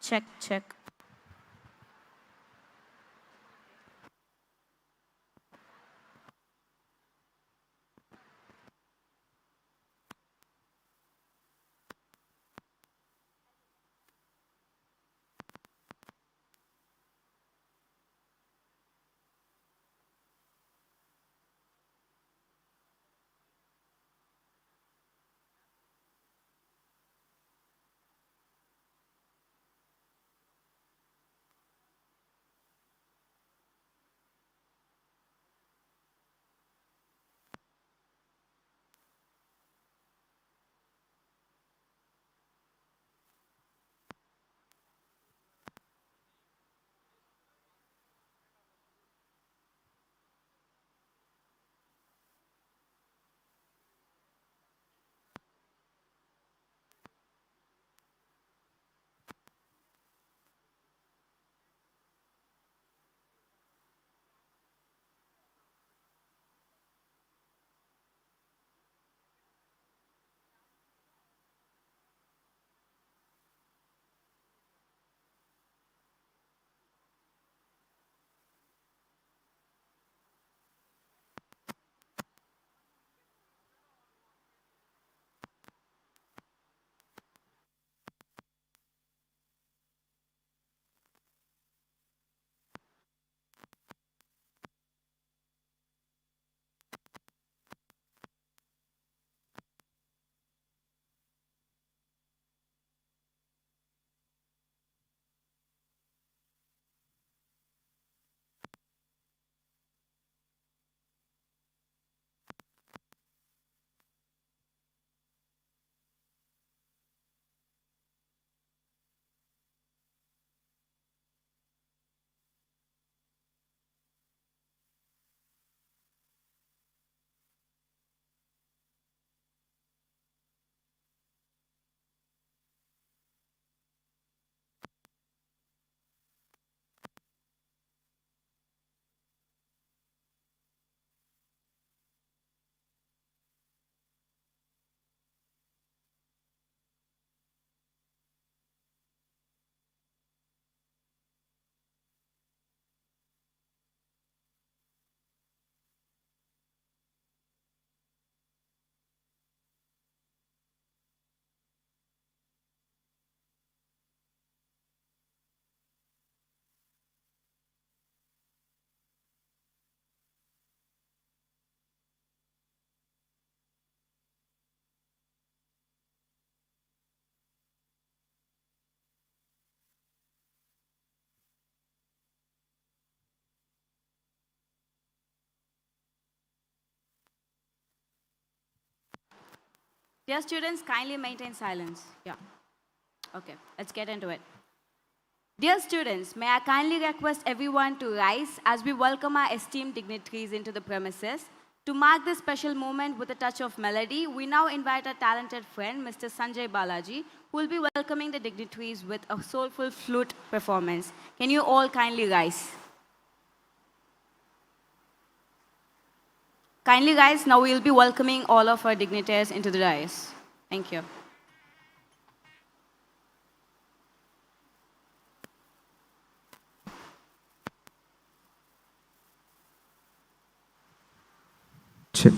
Check, check. Dear students, kindly maintain silence. Yeah. Okay, let's get into it. Dear students, may I kindly request everyone to rise as we welcome our esteemed dignitaries into the premises. To mark this special moment with a touch of melody, we now invite our talented friend, Mr. Sanjay Balaji, who will be welcoming the dignitaries with a soulful flute performance. Can you all kindly rise? Kindly rise, now we will be welcoming all of our dignitaries into the dais. Thank you. Check.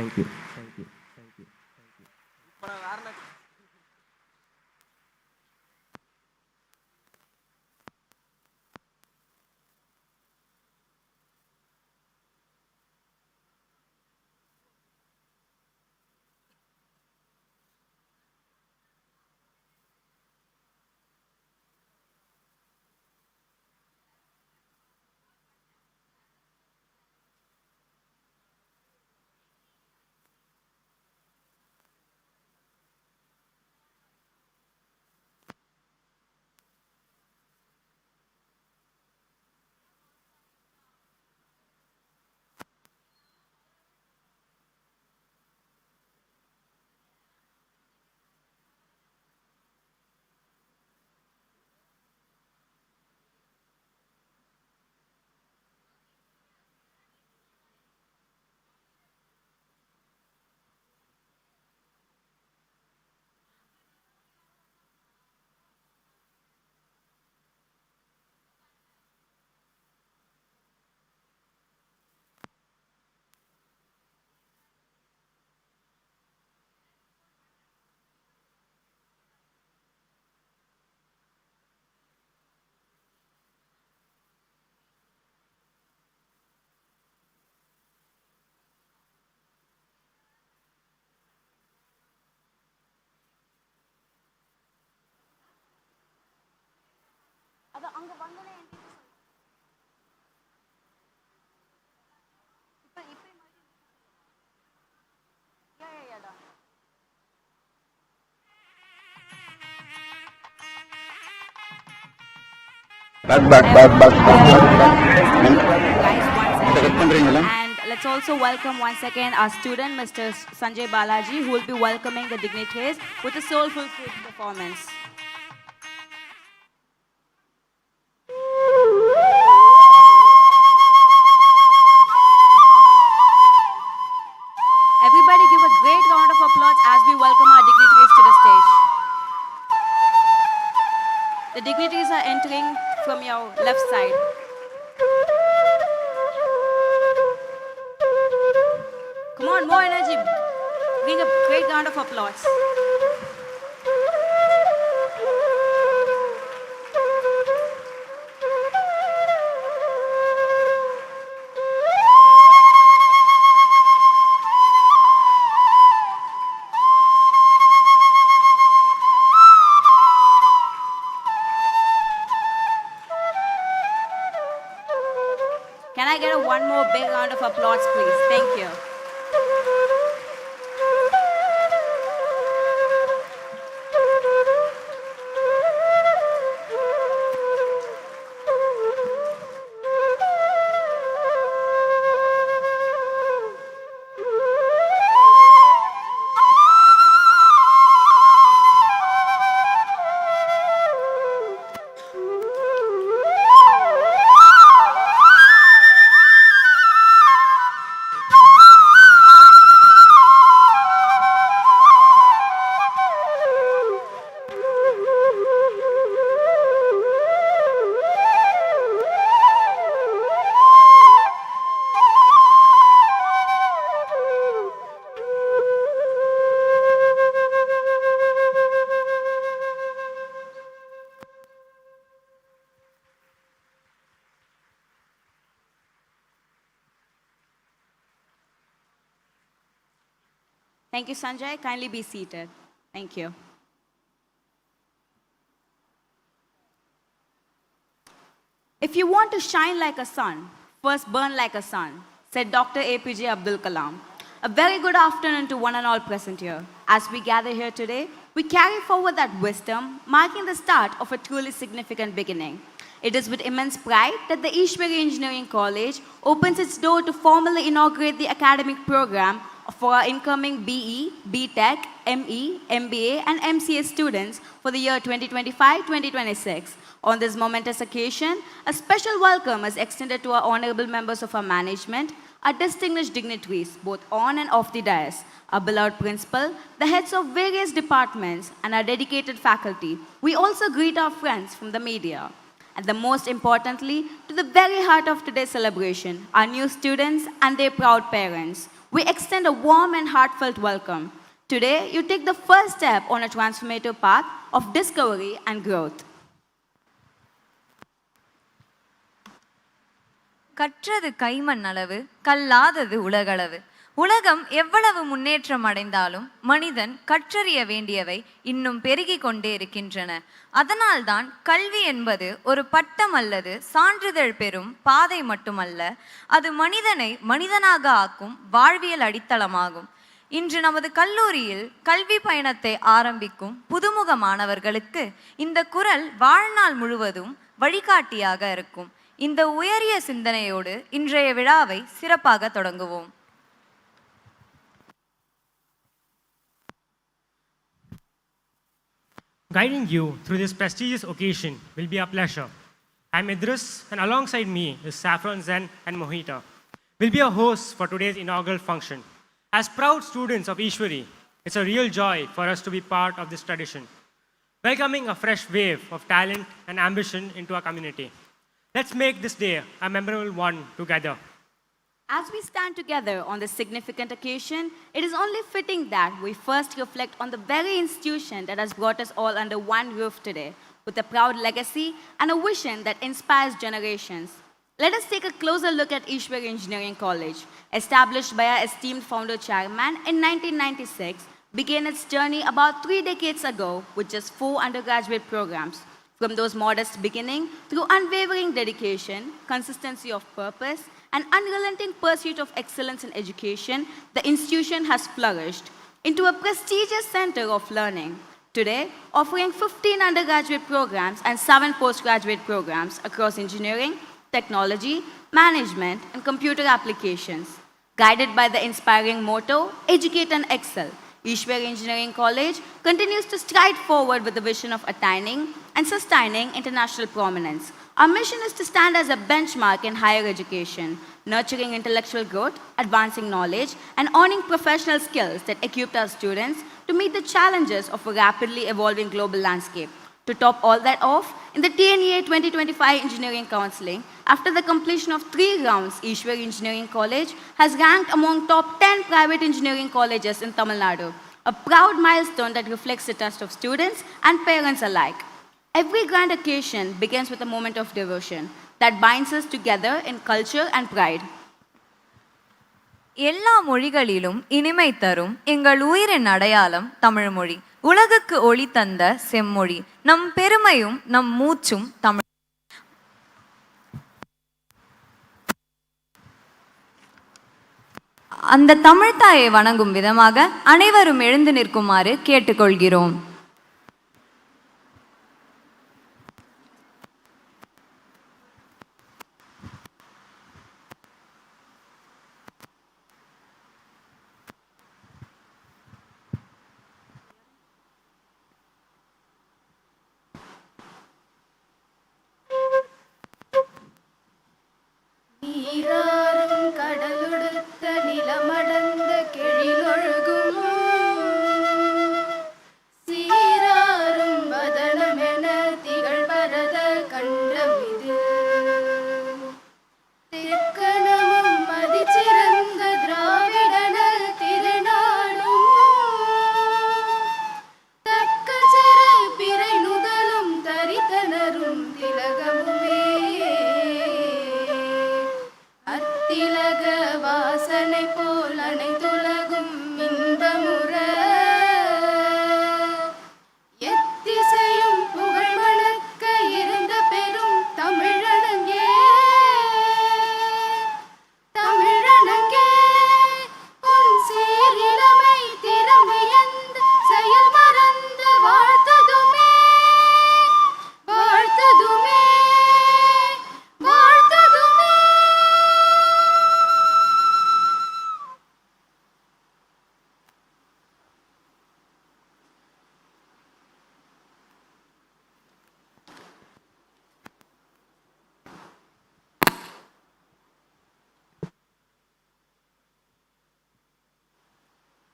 Thank you. And let's also welcome once again our student, Mr. Sanjay Balaji, who will be welcoming the dignitaries with a soulful performance. Everybody give a great round of applause as we welcome our dignitaries to the stage. The dignitaries are entering from your left side. Come on, more energy. Bring a great round of applause. Can I get one more big round of applause, please? Thank you. Thank you, Sanjay. Kindly be seated. Thank you. If you want to shine like a sun, first burn like a sun, said Dr. APJ Abdul Kalam. A very good afternoon to one and all present here. As we gather here today, we carry forward that wisdom, marking the start of a truly significant beginning. It is with immense pride that the Easwari Engineering College opens its door to formally inaugurate the academic program for our incoming BE, BTech, ME, MBA, and MCA students for the year 2025-2026. On this momentous occasion, a special welcome is extended to our honorable members of our management, our distinguished dignitaries, both on and off the dais, our beloved principal, the heads of various departments, and our dedicated faculty. We also greet our friends from the media. and the most importantly, to the very heart of today's celebration, our new students and their proud parents. We extend a warm and heartfelt welcome. Today, you take the first step on a transformative path of discovery and growth. கற்றது கைமண் அளவு, கல்லாதது உலகளவு. உலகம் எவ்வளவு முன்னேற்றம் அடைந்தாலும் மனிதன் கற்றறிய வேண்டியவை இன்னும் பெருகி கொண்டே இருக்கின்றன. அதனால்தான் கல்வி என்பது ஒரு பட்டம் அல்லது சான்றிதழ் பெறும் பாதை மட்டுமல்ல, அது மனிதனை மனிதனாக ஆக்கும் வாழ்வியல் அடித்தளமாகும். இன்று நமது கல்லூரியில் கல்வி பயணத்தை ஆரம்பிக்கும் புதுமுக மாணவர்களுக்கு இந்த குரல் வாழ்நாள் முழுவதும் வழிகாட்டியாக இருக்கும். இந்த உயரிய சிந்தனையோடு இன்றைய விழாவை சிறப்பாக தொடங்குவோம். Guiding you through this prestigious occasion will be a pleasure. I'm Idris, and alongside me is Saffron, Zen, and Mohita. We'll be your hosts for today's inaugural function. As proud students of Easwari, it's a real joy for us to be part of this tradition, welcoming a fresh wave of talent and ambition into our community. Let's make this day a memorable one together. As we stand together on this significant occasion, it is only fitting that we first reflect on the very institution that has brought us all under one roof today, with a proud legacy and a vision that inspires generations. Let us take a closer look at Easwari Engineering College. Established by our esteemed founder chairman in 1996, began its journey about 3 decades ago with just 4 undergraduate programs. From those modest beginnings, through unwavering dedication, consistency of purpose, and unrelenting pursuit of excellence in education, the institution has flourished into a prestigious center of learning. Today, offering 15 undergraduate programs and 7 postgraduate programs across engineering, technology, management, and computer applications. Guided by the inspiring motto, Educate and Excel, Easwari Engineering College continues to stride forward with the vision of attaining and sustaining international prominence. Our mission is to stand as a benchmark in higher education, nurturing intellectual growth, advancing knowledge, and owning professional skills that equip our students to meet the challenges of a rapidly evolving global landscape. To top all that off, in the TNEA 2025 Engineering Counseling, after the completion of 3 rounds, Easwari Engineering College has ranked among top 10 private engineering colleges in Tamil Nadu, a proud milestone that reflects the trust of students and parents alike. Every grand occasion begins with a moment of devotion that binds us together in culture and pride. எல்லா மொழிகளிலும் இனிமை தரும் எங்கள் உயிரின் அடையாளம் தமிழ் மொழி. உலகுக்கு ஒளி தந்த செம்மொழி. நம் பெருமையும் நம் மூச்சும் தமிழ். அந்த தமிழ்த்தாயை வணங்கும் விதமாக அனைவரும் எழுந்து நிற்குமாறு கேட்டுக்கொள்கிறோம்.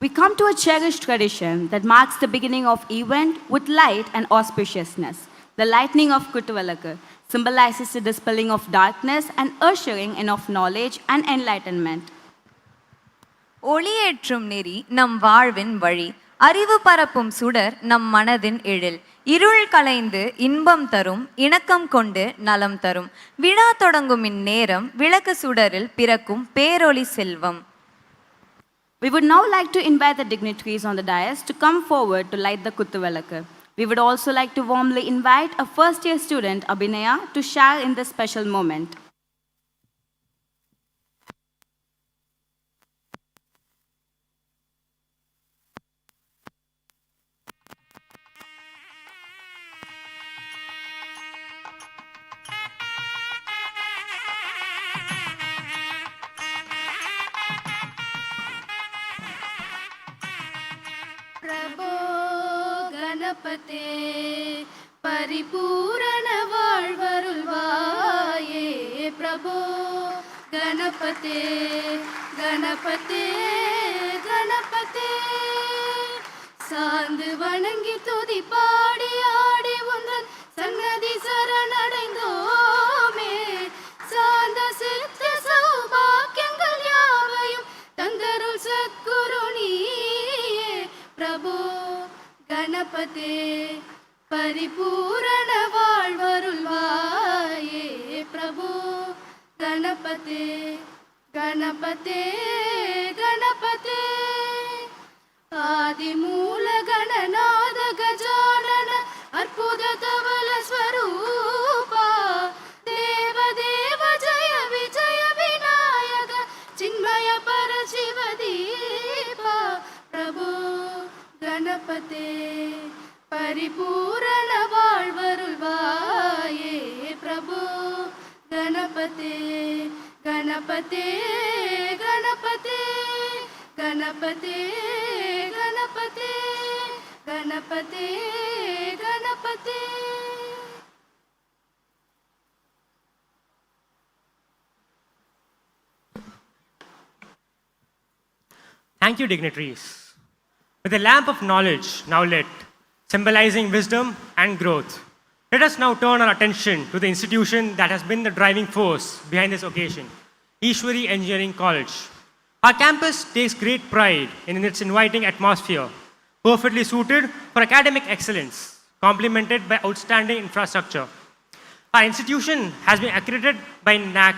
We come to a cherished tradition that marks the beginning of event with light and auspiciousness. The lightning of Kuttuvalakku, symbolizes the dispelling of darkness and ushering in of knowledge and enlightenment. ஒளியேற்றும் நெறி நம் வாழ்வின் வழி, அறிவு பரப்பும் சுடர் நம் மனதின் எழில், இருள் களைந்து இன்பம் தரும், இணக்கம் கொண்டு நலம் தரும், விழா தொடங்கும் இந்நேரம் விளக்கு சுடரில் பிறக்கும் பேரொளி செல்வம். We would now like to invite the dignitaries on the dais to come forward to light the Kuttuvilakku. We would also like to warmly invite a first-year student, Abhinaya, to share in this special moment. प्रभो गणपते परिपूरण வாழ்வருள்வாயே प्रभो गणपते गणपते गणपते சாந்து வணங்கி துதி பாடி ஆடி உந்தன் சன்னதி சரணடைந்தோமே சாந்த சித்த சௌபாக்கியங்கள் யாவையும் தந்தருள் சத்குரு நீயே प्रभो गणपते परिपूर्ण வாழ்வருள்வாயே प्रभो गणपते गणपते गणपते आदिमूल गणनाद गजानन अर्पुत धवल स्वरूपा देव देव जय विजय विनायक चिन्मय परशिव दीपा प्रभो गणपते परिपूर्ण வாழ்வருள்வாயே प्रभो गणपते गणपते गणपते गणपते गणपते गणपते गणपते Thank you, dignitaries. With the lamp of knowledge now lit, symbolizing wisdom and growth, let us now turn our attention to the institution that has been the driving force behind this occasion, Easwari Engineering College. Our campus takes great pride in its inviting atmosphere, perfectly suited for academic excellence, complemented by outstanding infrastructure. Our institution has been accredited by NAC,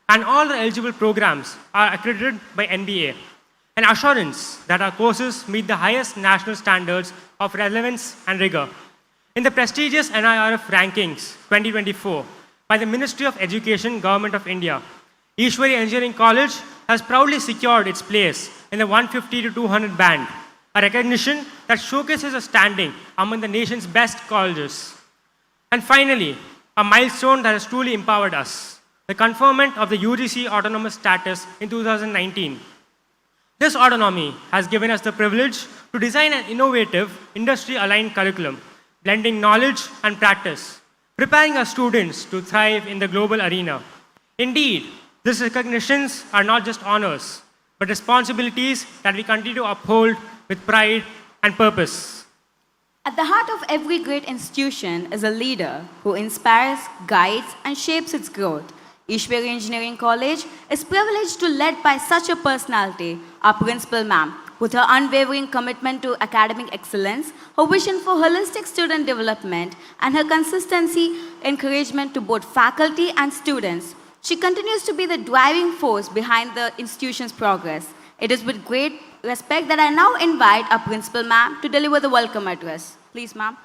and all the eligible programs are accredited by NBA, an assurance that our courses meet the highest national standards of relevance and rigor. In the prestigious NIRF rankings 2024 by the Ministry of Education, Government of India, Easwari Engineering College has proudly secured its place in the 150 to 200 band, a recognition that showcases a standing among the nation's best colleges. And finally, a milestone that has truly empowered us, the conferment of the UGC autonomous status in 2019. This autonomy has given us the privilege to design an innovative, industry-aligned curriculum, blending knowledge and practice, preparing our students to thrive in the global arena. Indeed, these recognitions are not just honors, but responsibilities that we continue to uphold with pride and purpose. At the heart of every great institution is a leader who inspires, guides, and shapes its growth. Easwari Engineering College is privileged to lead by such a personality, our principal ma'am, with her unwavering commitment to academic excellence, her vision for holistic student development, and her consistency encouragement to both faculty and students. She continues to be the driving force behind the institution's progress. It is with great respect that I now invite our principal ma'am to deliver the welcome address. Please, ma'am.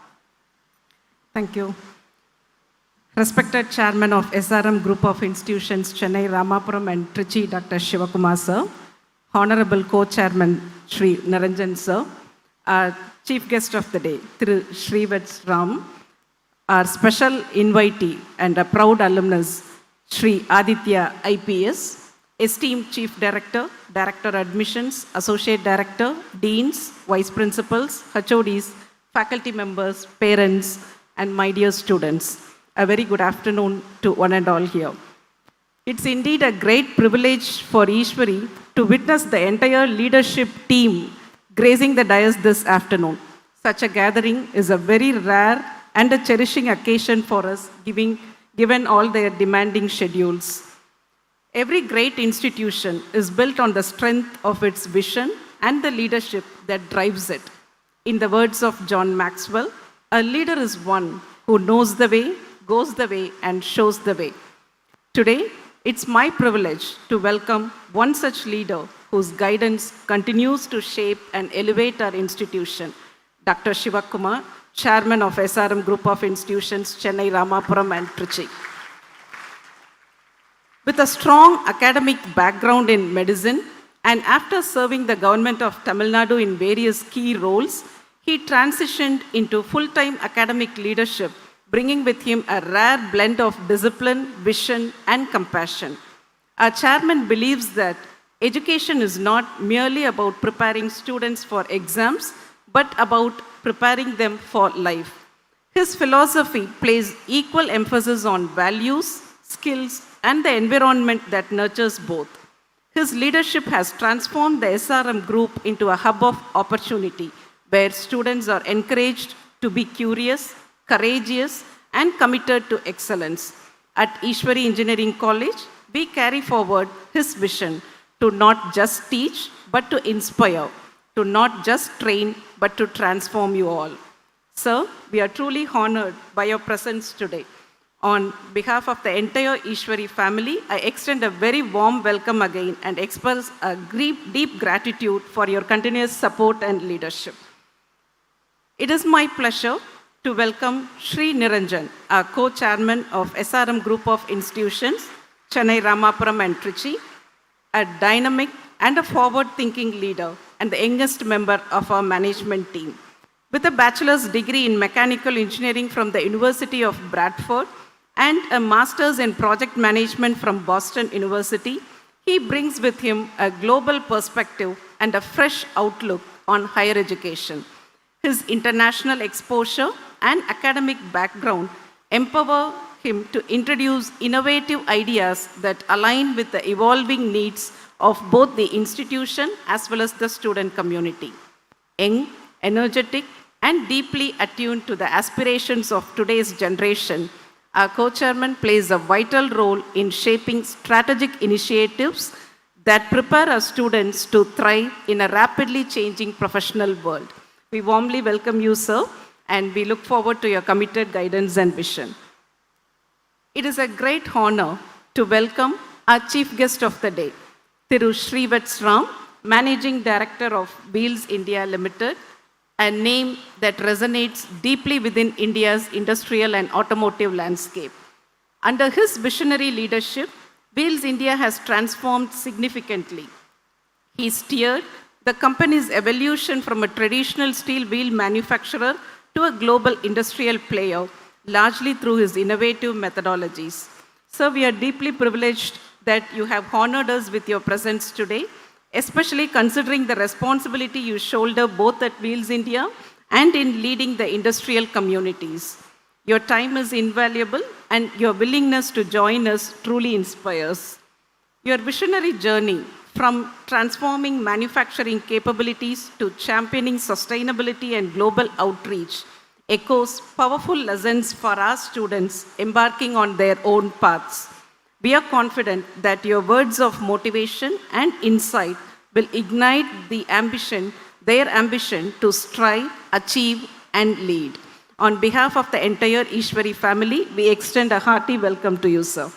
Thank you. Respected Chairman of SRM Group of Institutions, Chennai, Ramapuram and Trichy, Dr. Shivakumar sir, Honorable Co-Chairman Shri Naranjan sir, our Chief Guest of the Day, Thiru Shrivats Ram, our special invitee and a proud alumnus, Shri Aditya IPS, esteemed Chief Director, Director Admissions, Associate Director, Deans, Vice Principals, HODs, faculty members, parents, and my dear students. A very good afternoon to one and all here. It's indeed a great privilege for Easwari to witness the entire leadership team gracing the dais this afternoon. Such a gathering is a very rare and a cherishing occasion for us, giving given all their demanding schedules. Every great institution is built on the strength of its vision and the leadership that drives it. In the words of John Maxwell, a leader is one who knows the way, goes the way, and shows the way. Today, it's my privilege to welcome one such leader whose guidance continues to shape and elevate our institution, Dr. Shivakumar, Chairman of SRM Group of Institutions, Chennai, Ramapuram, and Trichy. With a strong academic background in medicine, and after serving the government of Tamil Nadu in various key roles, he transitioned into full-time academic leadership, bringing with him a rare blend of discipline, vision, and compassion. Our chairman believes that education is not merely about preparing students for exams, but about preparing them for life. His philosophy places equal emphasis on values, skills, and the environment that nurtures both. His leadership has transformed the SRM group into a hub of opportunity where students are encouraged to be curious, courageous, and committed to excellence. At Easwari Engineering College, we carry forward his vision to not just teach, but to inspire, to not just train, but to transform you all. Sir, we are truly honored by your presence today. On behalf of the entire Easwari family, I extend a very warm welcome again and express a deep gratitude for your continuous support and leadership. It is my pleasure to welcome Sri Niranjan, our co-chairman of SRM Group of Institutions, Chennai, Ramapuram, and Trichy, a dynamic and a forward-thinking leader and the youngest member of our management team. With a bachelor's degree in mechanical engineering from the University of Bradford and a master's in project management from Boston University, he brings with him a global perspective and a fresh outlook on higher education. His international exposure and academic background empower him to introduce innovative ideas that align with the evolving needs of both the institution as well as the student community. Young, energetic, and deeply attuned to the aspirations of today's generation, our co-chairman plays a vital role in shaping strategic initiatives that prepare our students to thrive in a rapidly changing professional world. We warmly welcome you, sir, and we look forward to your committed guidance and vision. It is a great honor to welcome our chief guest of the day, Thiru Srivats Ram, Managing Director of Wheels India Limited, a name that resonates deeply within India's industrial and automotive landscape. Under his visionary leadership, Wheels India has transformed significantly. He steered the company's evolution from a traditional steel wheel manufacturer to a global industrial player, largely through his innovative methodologies. Sir, we are deeply privileged that you have honored us with your presence today, especially considering the responsibility you shoulder both at Wheels India and in leading the industrial communities. Your time is invaluable and your willingness to join us truly inspires. Your visionary journey from transforming manufacturing capabilities to championing sustainability and global outreach echoes powerful lessons for our students embarking on their own paths. We are confident that your words of motivation and insight will ignite their ambition to strive, achieve, and lead. On behalf of the entire Easwari family, we extend a hearty welcome to you, sir.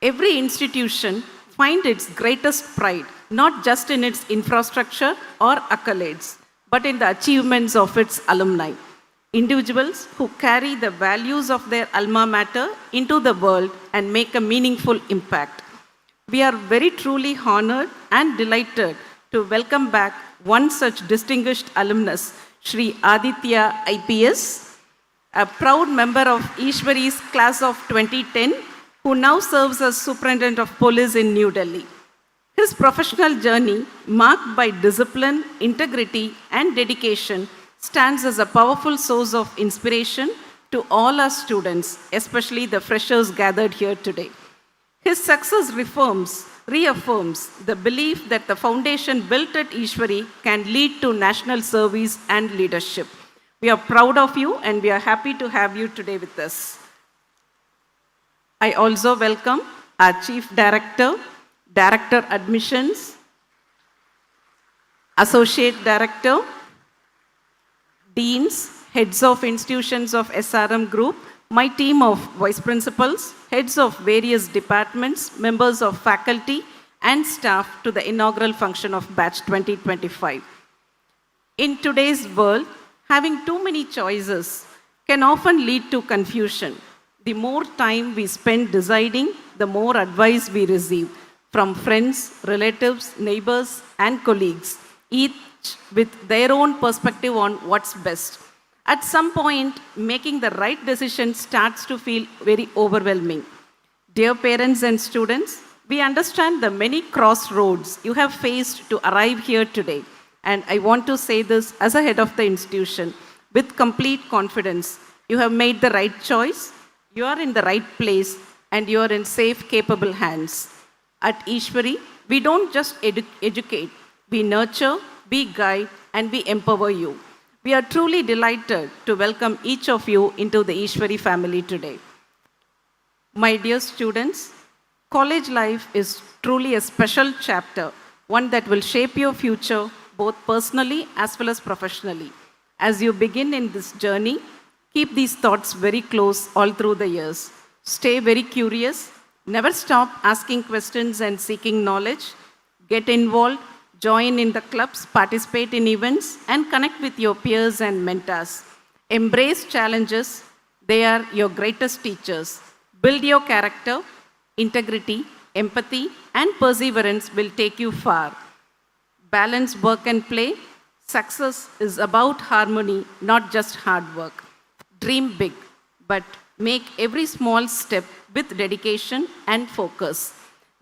Every institution finds its greatest pride, not just in its infrastructure or accolades, but in the achievements of its alumni. Individuals who carry the values of their alma mater into the world and make a meaningful impact. We are very truly honored and delighted to welcome back one such distinguished alumnus, Shri Aditya IPS, a proud member of Easwari's class of 2010, who now serves as Superintendent of Police in New Delhi. His professional journey, marked by discipline, integrity, and dedication, stands as a powerful source of inspiration to all our students, especially the freshers gathered here today. His success reaffirms the belief that the foundation built at Easwari can lead to national service and leadership. We are proud of you and we are happy to have you today with us. I also welcome our Chief Director, Director Admissions, Associate Director, Deans, Heads of Institutions of SRM Group, my team of Vice Principals, Heads of various departments, members of faculty and staff to the inaugural function of Batch 2025. In today's world, having too many choices can often lead to confusion. The more time we spend deciding, the more advice we receive from friends, relatives, neighbors, and colleagues, each with their own perspective on what's best. At some point, making the right decision starts to feel very overwhelming. Dear parents and students, we understand the many crossroads you have faced to arrive here today. And I want to say this as a head of the institution with complete confidence. You have made the right choice. You are in the right place and you are in safe, capable hands. At Easwari, we don't just educate, we nurture, we guide, and we empower you. We are truly delighted to welcome each of you into the Easwari family today. My dear students, college life is truly a special chapter, one that will shape your future both personally as well as professionally. As you begin in this journey, keep these thoughts very close all through the years. Stay very curious. Never stop asking questions and seeking knowledge. Get involved, join in the clubs, participate in events, and connect with your peers and mentors. Embrace challenges. They are your greatest teachers. Build your character. Integrity, empathy, and perseverance will take you far. Balance work and play. Success is about harmony, not just hard work. Dream big, but make every small step with dedication and focus.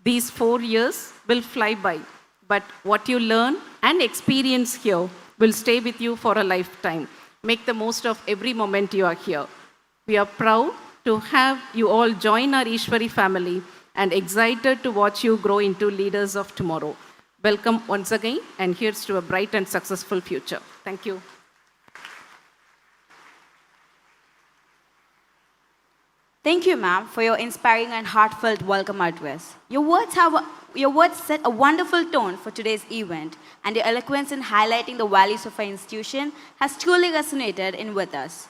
These 4 years will fly by, but what you learn and experience here will stay with you for a lifetime. Make the most of every moment you are here. We are proud to have you all join our Easwari family and excited to watch you grow into leaders of tomorrow. Welcome once again, and here's to a bright and successful future. Thank you. Thank you, ma'am, for your inspiring and heartfelt welcome address. Your words set a wonderful tone for today's event, and your eloquence in highlighting the values of our institution has truly resonated with us.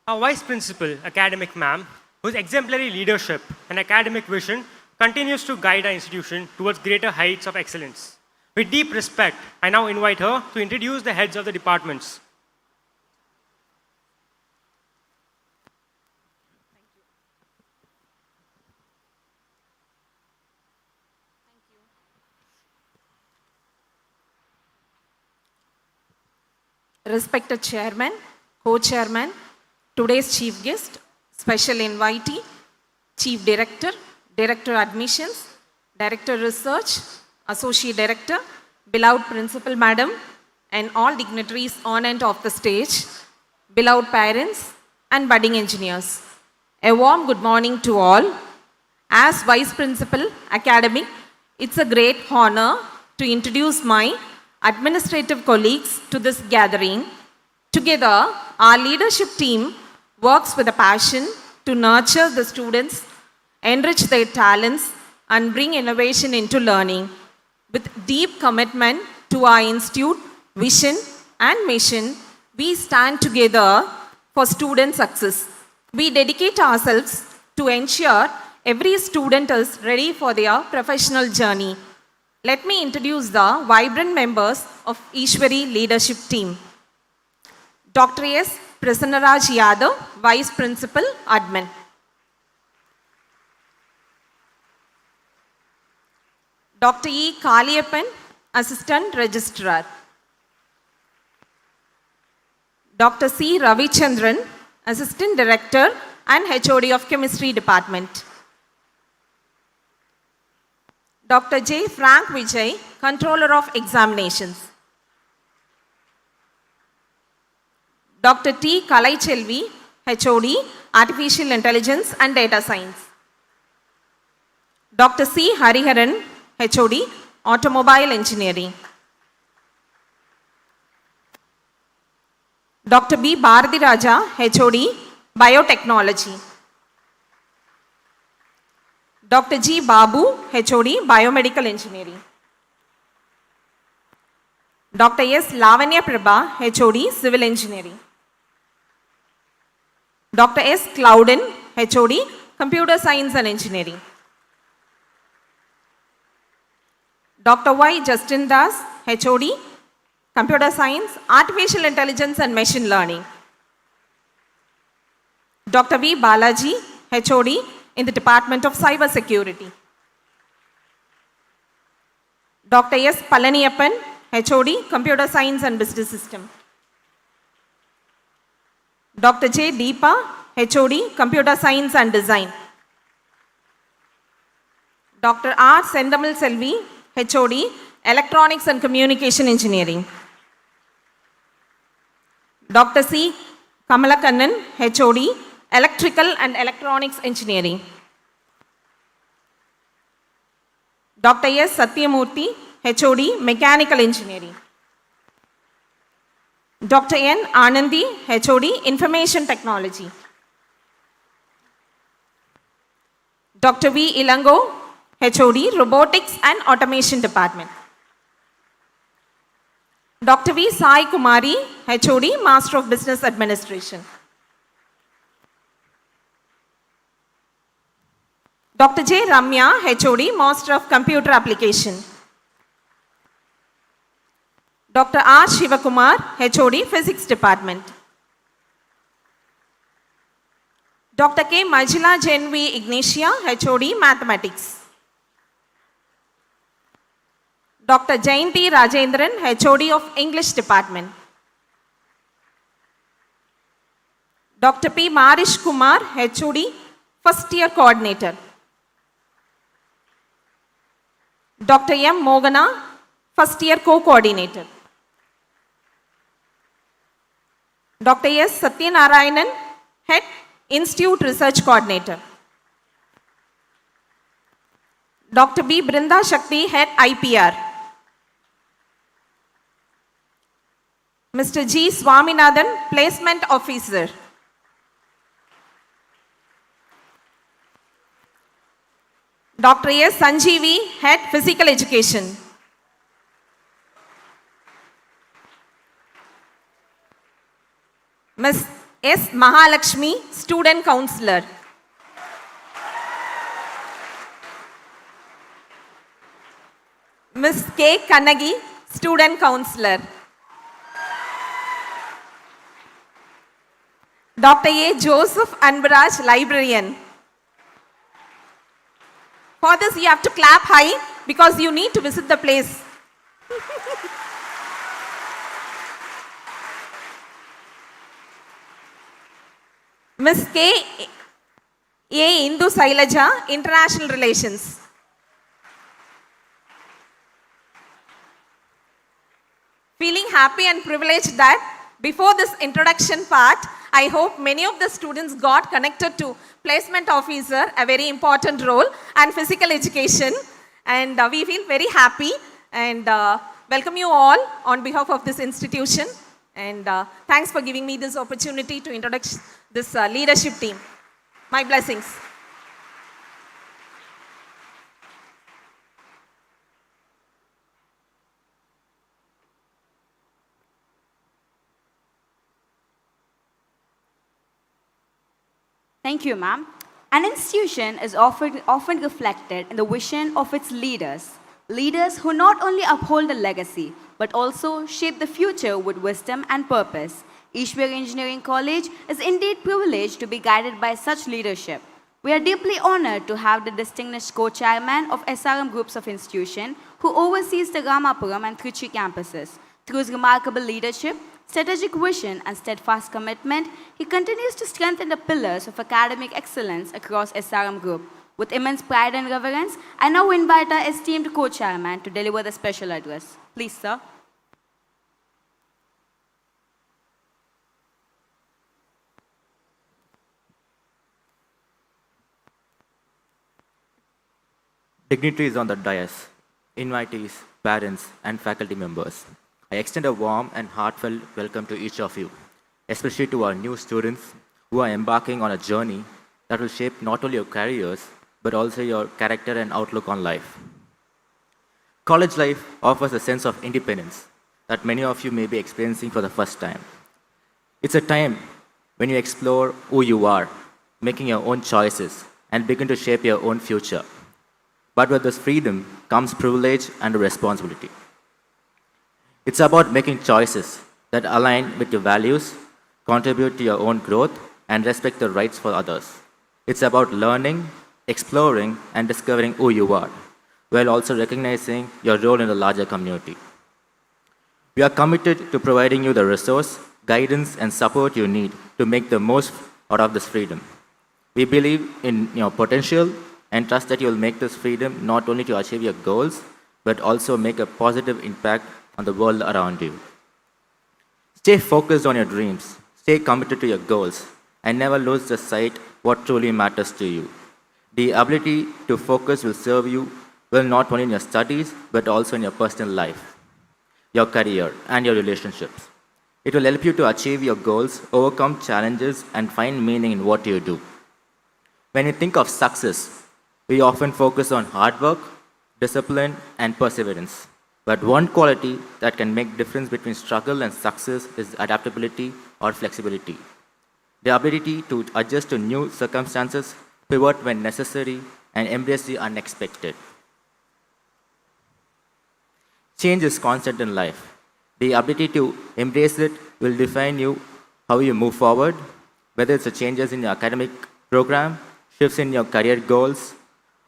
Our Vice Principal, Academic Ma'am, whose exemplary leadership and academic vision continues to guide our institution towards greater heights of excellence. With deep respect, I now invite her to introduce the heads of the departments. Respected Chairman, Co-Chairman, today's Chief Guest, Special Invitee, Chief Director, Director Admissions, Director Research, Associate Director, beloved Principal Madam, and all dignitaries on and off the stage, beloved parents and budding engineers. A warm good morning to all. As Vice Principal, Academic, it's a great honor to introduce my administrative colleagues to this gathering. Together, our leadership team works with a passion to nurture the students, enrich their talents, and bring innovation into learning. With deep commitment to our institute, vision, and mission, we stand together for student success. We dedicate ourselves to ensure every student is ready for their professional journey. Let me introduce the vibrant members of Easwari leadership team. Dr. S. Prasanaraj Yadav, Vice Principal, Admin. Dr. E. Kaliyappan, Assistant Registrar. Dr. C. Ravichandran, Assistant Director and HOD of Chemistry Department. Dr. J. Frank Vijay, Controller of Examinations. Dr. T. Kalai Chelvi, HOD, Artificial Intelligence and Data Science. Dr. C. Hariharan, HOD, Automobile Engineering. Dr. B. Bharati Raja, HOD, Biotechnology. Dr. G. Babu, HOD, Biomedical Engineering. Dr. S. Lavanya Prabha, HOD, Civil Engineering. Dr. S. Clouden, HOD, Computer Science and Engineering. Dr. Y. Justin Das, HOD, Computer Science, Artificial Intelligence and Machine Learning. Dr. V. Balaji, HOD, in the Department of Cyber Security. Dr. S. Palaniyappan, HOD, Computer Science and Business System. Dr. J. Deepa, HOD, Computer Science and Design. Dr. R. Sendamal Selvi, HOD, Electronics and Communication Engineering. Dr. C. Kamalakannan, HOD, Electrical and Electronics Engineering. Dr. S. Satyamurthy, HOD, Mechanical Engineering. Dr. N. Anandi, HOD, Information Technology. Dr. V. Ilango, HOD, Robotics and Automation Department. Dr. V. Sai Kumari, HOD, Master of Business Administration. Dr. J. Ramya, HOD, Master of Computer Application. Dr. R. Shivakumar, HOD, Physics Department. Dr. K. Majila Jenvi Ignatia, HOD, Mathematics. Dr. Jayanti Rajendran, HOD of English Department. Dr. P. Marish Kumar, HOD, First Year Coordinator. Dr. M. Mogana, First Year Co-Coordinator. Dr. S. Satyanarayanan, Head, Institute Research Coordinator. Dr. B. Brinda Shakti, Head, IPR. Mr. G. Swaminathan, Placement Officer. Dr. S. Sanjeevi, Head, Physical Education. Ms. S. Mahalakshmi, Student Counselor. Ms. K. Kannagi, Student Counselor. Dr. A. Joseph Anbaraj, Librarian. For this, you have to clap high because you need to visit the place. Ms. K. A. Indu Sailaja, International Relations. Feeling happy and privileged that before this introduction part, I hope many of the students got connected to placement officer, a very important role, and physical education. And we feel very happy and welcome you all on behalf of this institution. And thanks for giving me this opportunity to introduce this leadership team. My blessings. Thank you, ma'am. An institution is often reflected in the vision of its leaders. Leaders who not only uphold the legacy, but also shape the future with wisdom and purpose. Easwari Engineering College is indeed privileged to be guided by such leadership. We are deeply honored to have the distinguished co-chairman of SRM Groups of Institution who oversees the Ramapuram and Trichy campuses. Through his remarkable leadership, strategic vision and steadfast commitment, he continues to strengthen the pillars of academic excellence across SRM Group. With immense pride and reverence, I now invite our esteemed co-chairman to deliver the special address. Please, sir. Dignitaries on the dais, invitees, parents, and faculty members, I extend a warm and heartfelt welcome to each of you. especially to our new students who are embarking on a journey that will shape not only your careers, but also your character and outlook on life. College life offers a sense of independence that many of you may be experiencing for the first time. It's a time when you explore who you are, making your own choices, and begin to shape your own future. But with this freedom comes privilege and responsibility. It's about making choices that align with your values, contribute to your own growth, and respect the rights for others. It's about learning, exploring, and discovering who you are, while also recognizing your role in the larger community. We are committed to providing you the resource, guidance, and support you need to make the most out of this freedom. We believe in your potential and trust that you will make this freedom not only to achieve your goals, but also make a positive impact on the world around you. Stay focused on your dreams, stay committed to your goals, and never lose the sight what truly matters to you. The ability to focus will serve you well not only in your studies, but also in your personal life, your career, and your relationships. It will help you to achieve your goals, overcome challenges, and find meaning in what you do. When you think of success, we often focus on hard work, discipline, and perseverance. But one quality that can make difference between struggle and success is adaptability or flexibility. The ability to adjust to new circumstances, pivot when necessary, and embrace the unexpected. Change is constant in life. The ability to embrace it will define you how you move forward, whether it's the changes in your academic program, shifts in your career goals,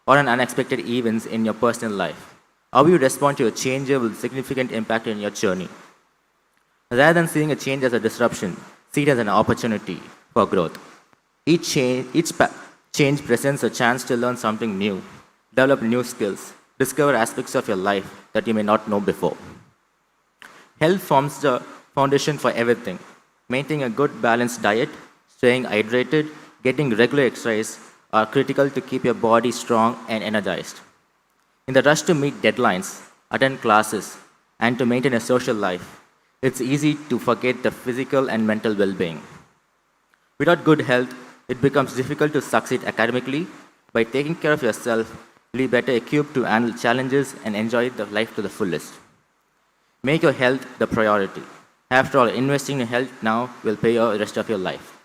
or an unexpected events in your personal life. How you respond to a change will significant impact in your journey. Rather than seeing a change as a disruption, see it as an opportunity for growth. Each change presents a chance to learn something new, develop new skills, discover aspects of your life that you may not know before. Health forms the foundation for everything. Maintaining a good balanced diet, staying hydrated, getting regular exercise are critical to keep your body strong and energized. In the rush to meet deadlines, attend classes, and to maintain a social life, it's easy to forget the physical and mental well-being. Without good health, it becomes difficult to succeed academically. By taking care of yourself, you'll be better equipped to handle challenges and enjoy the life to the fullest. Make your health the priority. After all, investing in health now will pay you the rest of your life.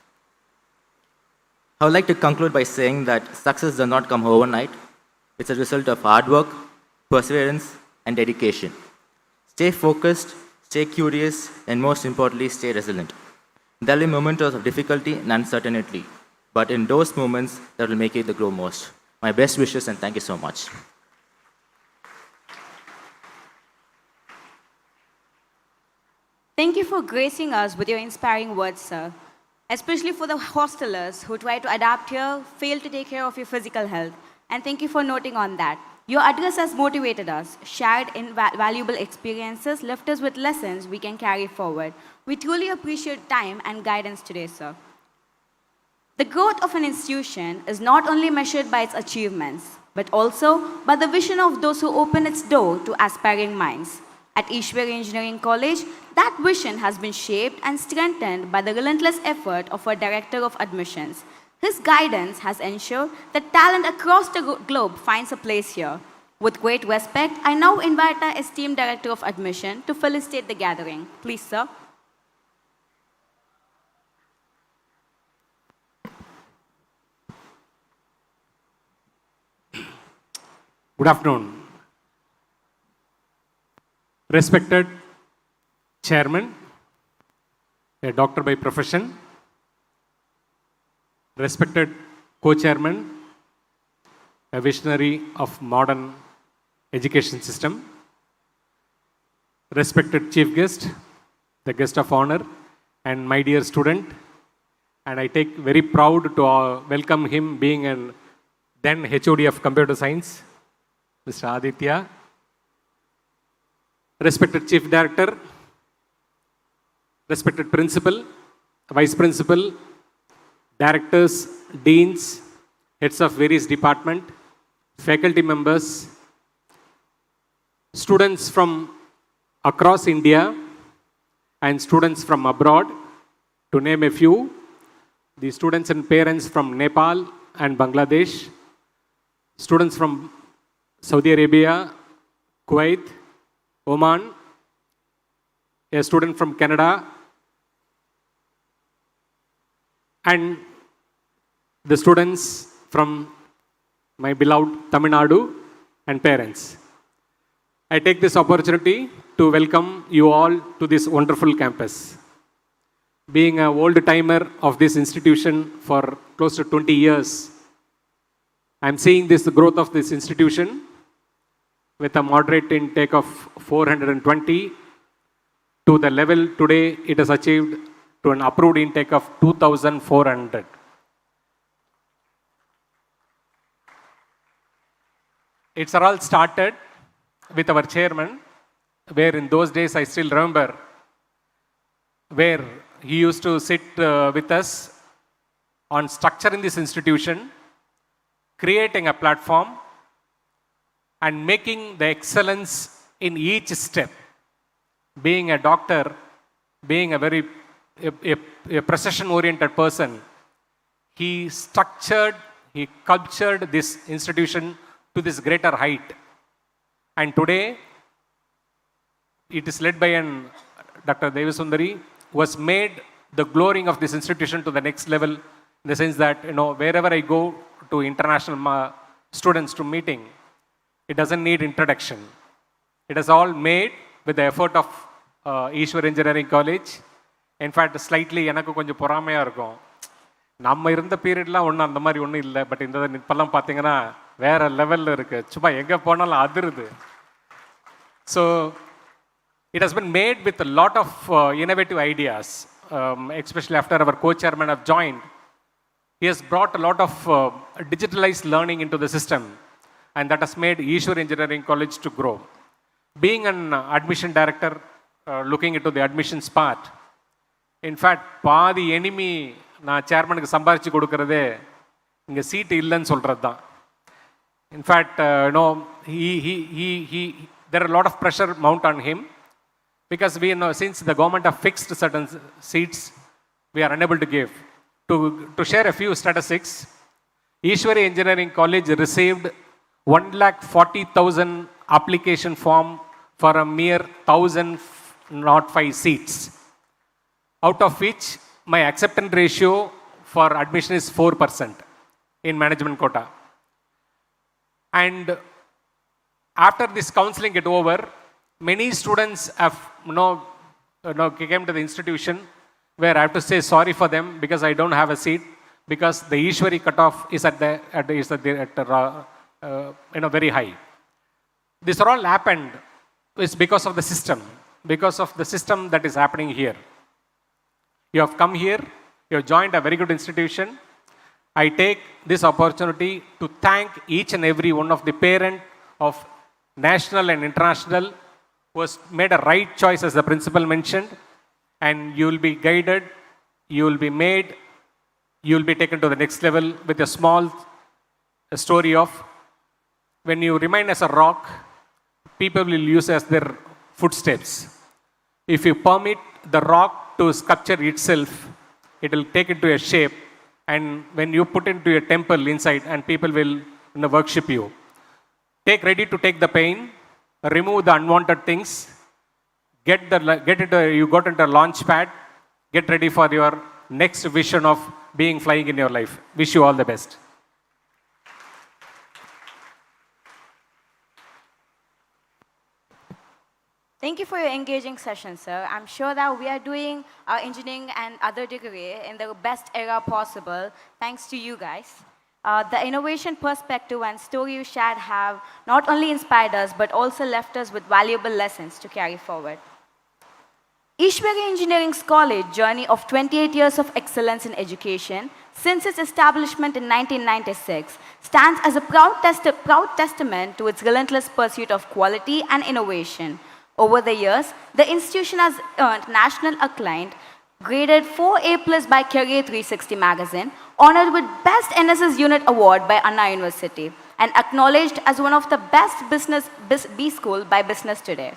I would like to conclude by saying that success does not come overnight. It's a result of hard work, perseverance, and dedication. Stay focused, stay curious, and most importantly, stay resilient. There will be moments of difficulty and uncertainty, but in those moments, that will make you the grow most. My best wishes and thank you so much. Thank you for gracing us with your inspiring words, sir. Especially for the hostelers who try to adapt here, fail to take care of your physical health. And thank you for noting on that. Your address has motivated us, shared valuable experiences, left us with lessons we can carry forward. We truly appreciate time and guidance today, sir. The growth of an institution is not only measured by its achievements, but also by the vision of those who open its door to aspiring minds. At Easwari Engineering College, that vision has been shaped and strengthened by the relentless effort of our Director of Admissions. His guidance has ensured that talent across the globe finds a place here. With great respect, I now invite our esteemed Director of Admission to felicitate the gathering. Please, sir. Good afternoon. Respected Chairman, a doctor by profession, respected co-chairman, a visionary of modern education system, respected chief guest, the guest of honor, and my dear student, and I take very proud to welcome him being an then HOD of computer science, Mr. Aditya, respected chief director, respected principal, vice principal, directors, deans, heads of various departments, faculty members, students from across India and students from abroad, To name a few, the students and parents from Nepal and Bangladesh, students from Saudi Arabia, Kuwait, Oman, a student from Canada, and the students from my beloved Tamil Nadu and parents. I take this opportunity to welcome you all to this wonderful campus. Being an old timer of this institution for close to 20 years, I'm seeing this growth of this institution with a moderate intake of 420 to the level today it has achieved to an approved intake of 2,400. It's all started with our chairman, where in those days I still remember, where he used to sit with us on structuring this institution, creating a platform, and making the excellence in each step. Being a doctor, being a very precision-oriented person, he structured, he cultured this institution to this greater height. And today, it is led by Dr. Devasundari, who has made the glorying of this institution to the next level, in the sense that, wherever I go to international students to meeting, it doesn't need introduction. It is all made with the effort of Easwari Engineering College. In fact, slightly எனக்கு கொஞ்சம் பொறாமையாக இருக்கும். நம்ம இருந்த பீரியட்லாம் ஒன்றும் அந்த மாதிரி ஒன்றும் இல்லை. பட் இந்த இப்பெல்லாம் பார்த்தீங்கன்னா வேற லெவலில் இருக்கு. சும்மா எங்கே போனாலும் அதிருது. So it has been made with a lot of innovative ideas, especially after our co-chairman have joined. He has brought a lot of digitalized learning into the system, and that has made Easwari Engineering College to grow. Being an admission director, looking into the admissions part, in fact, பாதி enemy நான் சேர்மனுக்கு சம்பாரிச்சு கொடுக்கறதே இங்கே சீட்டு இல்லைன்னு சொல்கிறது தான். In fact, there are a lot of pressure mount on him, because we know since the government have fixed certain seats, we are unable to give. To share a few statistics, Easwari Engineering College received 1,40,000 application form for a mere 1,005 seats, out of which my acceptance ratio for admission is 4% in management quota. And after this counseling get over, many students have came to the institution where I have to say sorry for them because I don't have a seat, because the Easwari cutoff is very high. This all happened is because of the system, that is happening here. You have come here, you have joined a very good institution. I take this opportunity to thank each and every one of the parent of national and international who has made a right choice, as the principal mentioned, and you will be guided, you will be made, you will be taken to the next level with a small story of when you remain as a rock, people will use as their footsteps. If you permit the rock to sculpture itself, it will take it to a shape, and when you put into a temple inside, and people will worship you. Take ready to take the pain, remove the unwanted things, you got into a launch pad, get ready for your next vision of being flying in your life. Wish you all the best. Thank you for your engaging session, sir. I'm sure that we are doing our engineering and other degree in the best era possible, thanks to you guys. The innovation perspective and story you shared have not only inspired us, but also left us with valuable lessons to carry forward. Easwari Engineering College journey of 28 years of excellence in education since its establishment in 1996 stands as a proud testament to its relentless pursuit of quality and innovation. Over the years, the institution has earned national acclaim, graded 4A+ by Career 360 magazine, honored with Best NSS Unit Award by Anna University, and acknowledged as one of the best business B school by Business Today.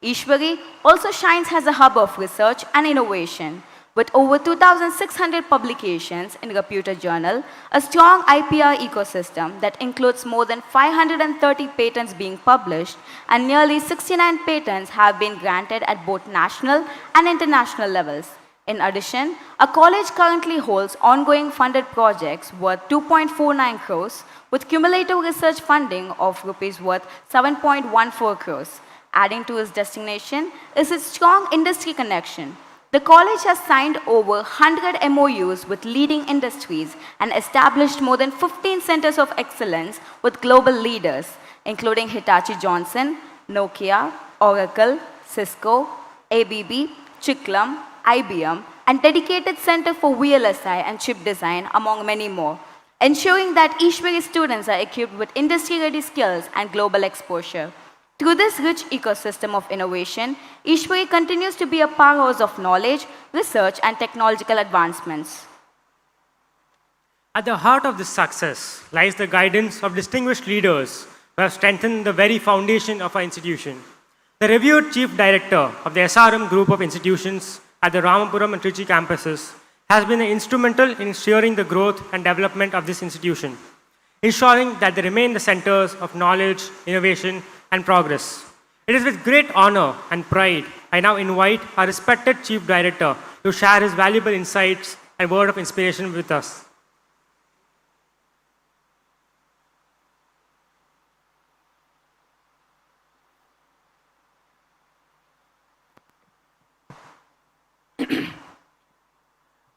Easwari also shines as a hub of research and innovation, With over 2,600 publications in reputed journal, a strong IPR ecosystem that includes more than 530 patents being published, and nearly 69 patents have been granted at both national and international levels. In addition, a college currently holds ongoing funded projects worth 2.49 crores with cumulative research funding of rupees worth 7.14 crores. Adding to its destination is its strong industry connection. The college has signed over 100 MOUs with leading industries and established more than 15 centers of excellence with global leaders, including Hitachi Johnson, Nokia, Oracle, Cisco, ABB, Chiklam, IBM, and dedicated Center for VLSI and chip design, among many more, ensuring that Easwari students are equipped with industry-ready skills and global exposure. Through this rich ecosystem of innovation, Easwari continues to be a powerhouse of knowledge, research, and technological advancements. At the heart of this success lies the guidance of distinguished leaders who have strengthened the very foundation of our institution. The revered Chief Director of the SRM Group of Institutions at the Ramapuram and Trichy campuses has been instrumental in steering the growth and development of this institution, ensuring that they remain the centers of knowledge, innovation, and progress. It is with great honor and pride I now invite our respected Chief Director to share his valuable insights and word of inspiration with us.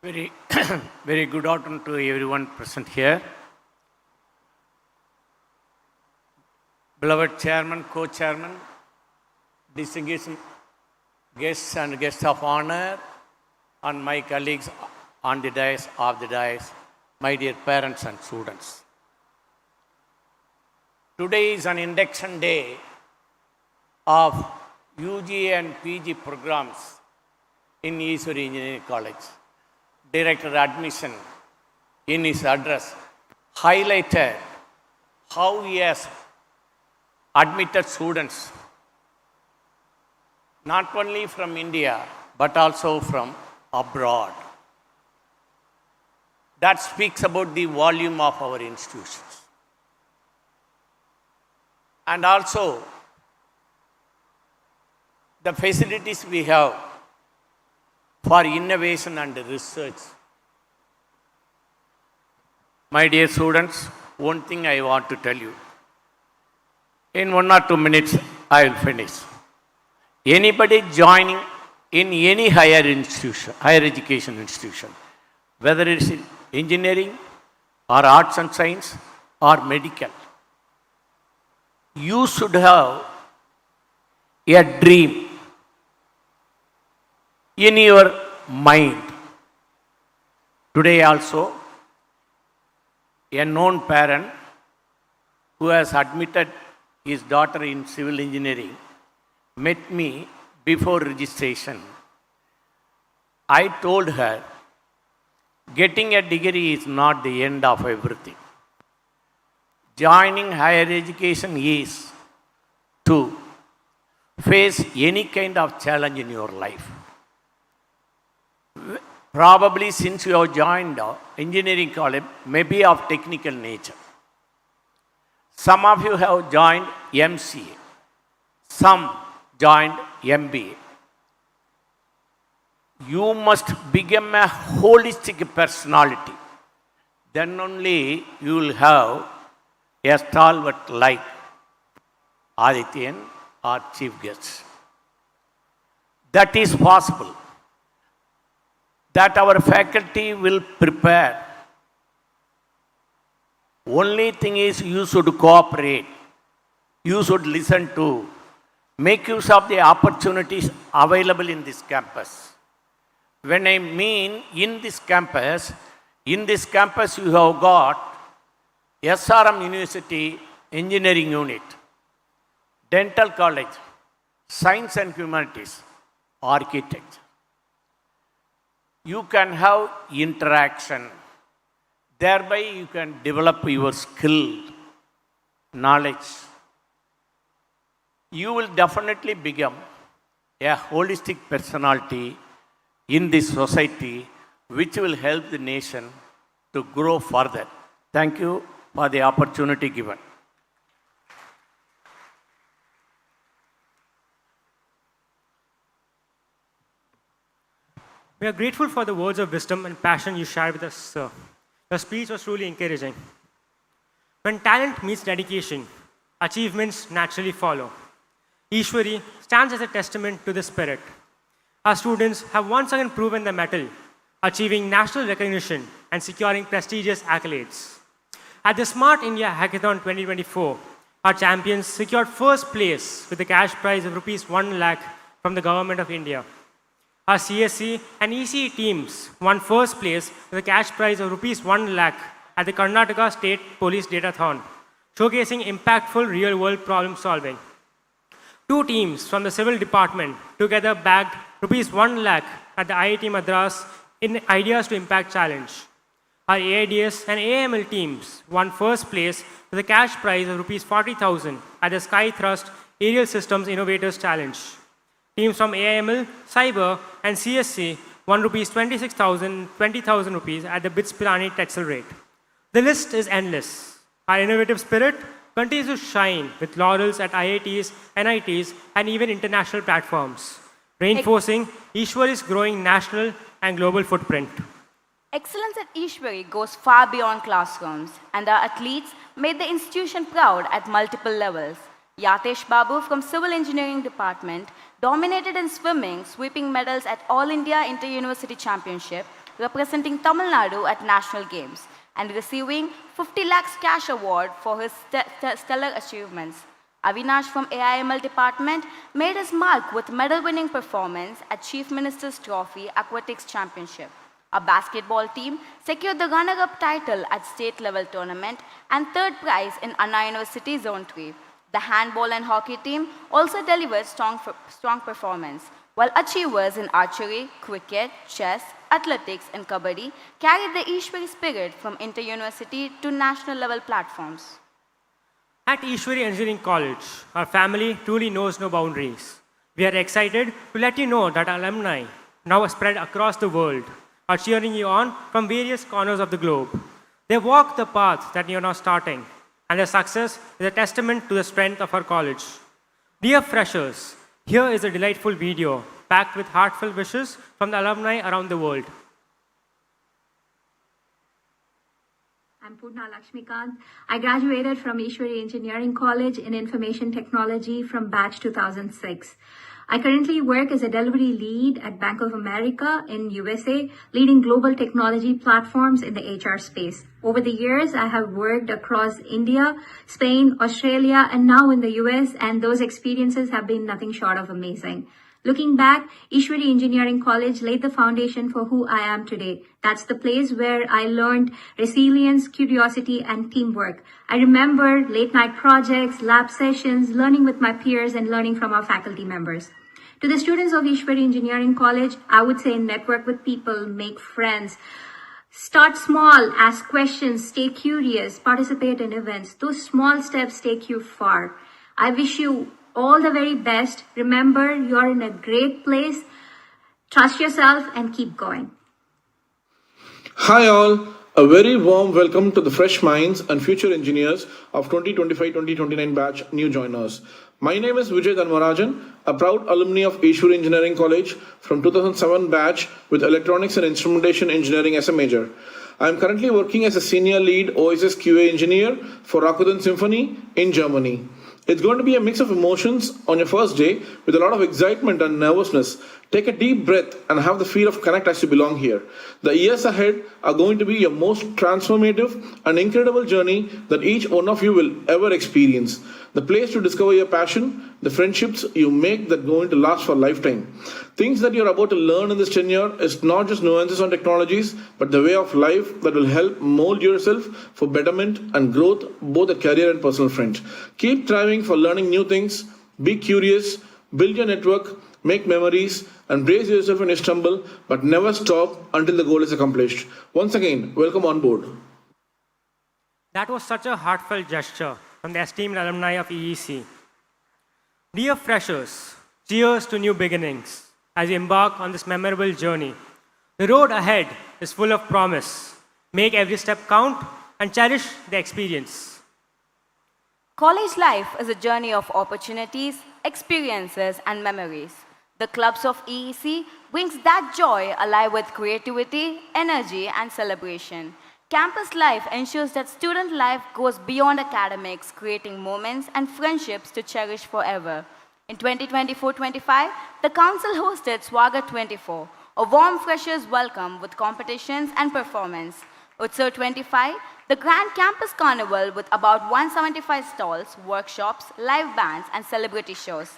Very, very good afternoon to everyone present here. Beloved Chairman, Co-Chairman, distinguished guests and guests of honor, and my colleagues on the dais, off the dais, my dear parents and students. Today is an induction day of UG and PG programs in Easwari Engineering College. Director Admission, in his address, highlighted how he has admitted students not only from India but also from abroad. That speaks about the volume of our institutions. And also the facilities we have for innovation and research. My dear students, one thing I want to tell you. In 1 or 2 minutes, I will finish. Anybody joining in any higher institution, higher education institution, whether it's in engineering or arts and science or medical, you should have a dream in your mind. Today also, a known parent who has admitted his daughter in civil engineering met me before registration. I told her, getting a degree is not the end of everything. Joining higher education is to face any kind of challenge in your life. Probably since you have joined engineering college, maybe of technical nature. Some of you have joined MCA. Some joined MBA. You must become a holistic personality. Then only you will have a stalwart like Adityan or chief guest. That is possible. That our faculty will prepare. Only thing is you should cooperate. You should listen to. Make use of the opportunities available in this campus. When I mean in this campus you have got SRM University Engineering Unit, Dental College, Science and Humanities, Architecture. You can have interaction. Thereby you can develop your skill, knowledge. You will definitely become a holistic personality in this society which will help the nation to grow further. Thank you for the opportunity given. We are grateful for the words of wisdom and passion you shared with us, sir. Your speech was truly encouraging. When talent meets dedication, achievements naturally follow. Easwari stands as a testament to this spirit. Our students have once again proven their mettle, achieving national recognition and securing prestigious accolades. At the Smart India Hackathon 2024, our champions secured first place with a cash prize of Rs 1 lakh from the Government of India. Our CSC and ECE teams won first place with a cash prize of Rs 1 lakh at the Karnataka State Police Datathon, showcasing impactful real-world problem solving. Two teams from the Civil Department together bagged Rs 1 lakh at the IIT Madras in Ideas to Impact Challenge. Our AIDS and AML teams won first place with a cash prize of Rs 40,000 at the Sky Thrust Aerial Systems Innovators Challenge. Teams from AIML, Cyber, and CSC won Rs 26,000, 20,000 rupees at the BITS Pilani Tetzel rate. The list is endless. Our innovative spirit continues to shine with laurels at IITs, NITs, and even international platforms, reinforcing Easwari's growing national and global footprint. Excellence at Easwari goes far beyond classrooms, and our athletes made the institution proud at multiple levels. Yatesh Babu from Civil Engineering Department dominated in swimming, sweeping medals at All India Inter-University Championship, representing Tamil Nadu at National Games, and receiving 50 lakhs cash award for his stellar achievements. Avinash from AIML Department made his mark with medal-winning performance at Chief Minister's Trophy Aquatics Championship. Our basketball team secured the runner-up title at state-level tournament and third prize in Anna University Zone 3. The handball and hockey team also delivered strong performance, while achievers in archery, cricket, chess, athletics, and kabaddi carried the Easwari spirit from inter-university to national-level platforms. At Easwari Engineering College, our family truly knows no boundaries. We are excited to let you know that alumni, now spread across the world, are cheering you on from various corners of the globe. They walk the path that you are now starting, and their success is a testament to the strength of our college. Dear freshers, here is a delightful video packed with heartfelt wishes from the alumni around the world. I'm Purna Lakshmikant. I graduated from Easwari Engineering College in Information Technology from batch 2006. I currently work as a delivery lead at Bank of America in USA, leading global technology platforms in the HR space. Over the years, I have worked across India, Spain, Australia, and now in the US, and those experiences have been nothing short of amazing. Looking back, Easwari Engineering College laid the foundation for who I am today. That's the place where I learned resilience, curiosity, and teamwork. I remember late night projects, lab sessions, learning with my peers, and learning from our faculty members. To the students of Easwari Engineering College, I would say network with people, make friends. Start small, ask questions, stay curious, participate in events. Those small steps take you far. I wish you all the very best. Remember, you're in a great place. Trust yourself and keep going. Hi all, a very warm welcome to the fresh minds and future engineers of 2025-2029 batch new joiners. My name is Vijay Dhanmarajan, a proud alumni of Easwari Engineering College from 2007 batch with Electronics and Instrumentation Engineering as a major. I am currently working as a senior lead OSS QA engineer for Rakuten Symphony in Germany. It's going to be a mix of emotions on your first day with a lot of excitement and nervousness. Take a deep breath and have the feel of connect as you belong here. The years ahead are going to be your most transformative and incredible journey that each one of you will ever experience. The place to discover your passion, the friendships you make that are going to last for a lifetime. Things that you're about to learn in this tenure is not just nuances on technologies, but the way of life that will help mold yourself for betterment and growth, both at career and personal front. Keep striving for learning new things, be curious, build your network, make memories, and brace yourself when you stumble, but never stop until the goal is accomplished. Once again, welcome on board. That was such a heartfelt gesture from the esteemed alumni of EEC. Dear freshers, cheers to new beginnings. as we embark on this memorable journey. The road ahead is full of promise. Make every step count and cherish the experience. College life is a journey of opportunities, experiences, and memories. The clubs of EEC brings that joy alive with creativity, energy, and celebration. Campus life ensures that student life goes beyond academics, creating moments and friendships to cherish forever. In 2024-25, the Council hosted Swagat 24, a warm freshers welcome with competitions and performance. Utsav 25, the Grand Campus Carnival with about 175 stalls, workshops, live bands, and celebrity shows.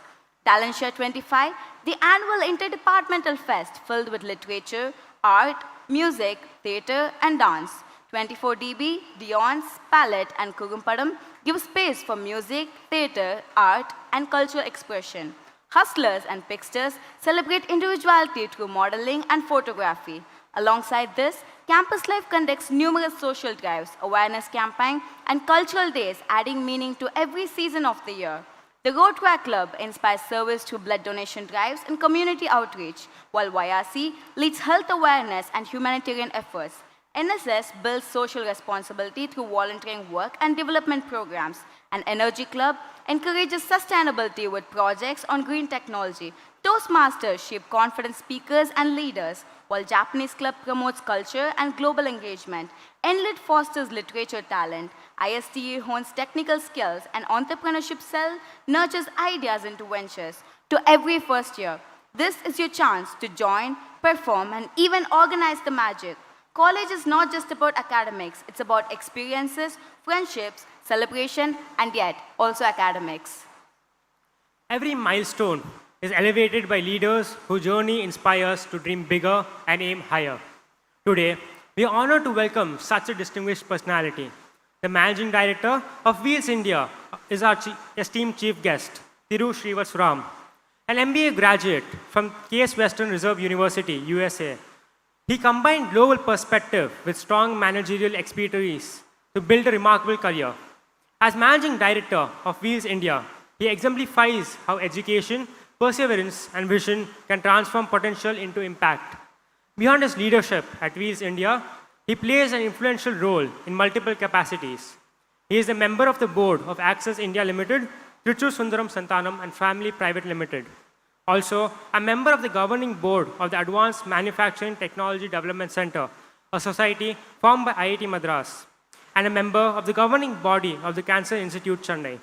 Talent Share 25, the annual interdepartmental fest filled with literature, art, music, theatre, and dance. 24DB, Dion's, Palette, and Kurumpadam give space for music, theatre, art, and cultural expression. Hustlers and Pixters celebrate individuality through modeling and photography. Alongside this, Campus Life conducts numerous social drives, awareness campaigns, and cultural days, adding meaning to every season of the year. The Rotary Club inspires service through blood donation drives and community outreach, while YRC leads health awareness and humanitarian efforts. NSS builds social responsibility through volunteering work and development programs. And Energy Club encourages sustainability with projects on green technology. Toastmasters shape confident speakers and leaders, while Japanese Club promotes culture and global engagement. NLIT fosters literature talent. ISTA hones technical skills, and Entrepreneurship Cell nurtures ideas into ventures. To every first year, this is your chance to join, perform, and even organize the magic. College is not just about academics, it's about experiences, friendships, celebration, and yet also academics. Every milestone is elevated by leaders whose journey inspires to dream bigger and aim higher. Today, we are honored to welcome such a distinguished personality. The Managing Director of Wheels India is our esteemed chief guest, Thiru Srivastram, an MBA graduate from Case Western Reserve University, USA. He combined global perspective with strong managerial expertise to build a remarkable career. As Managing Director of Wheels India, he exemplifies how education, perseverance, and vision can transform potential into impact. Beyond his leadership at Wheels India, he plays an influential role in multiple capacities. He is a member of the board of Access India Limited, Trichur Sundaram Santanam and Family Private Limited. Also, a member of the governing board of the Advanced Manufacturing Technology Development Center, a society formed by IIT Madras, and a member of the governing body of the Cancer Institute, Chennai.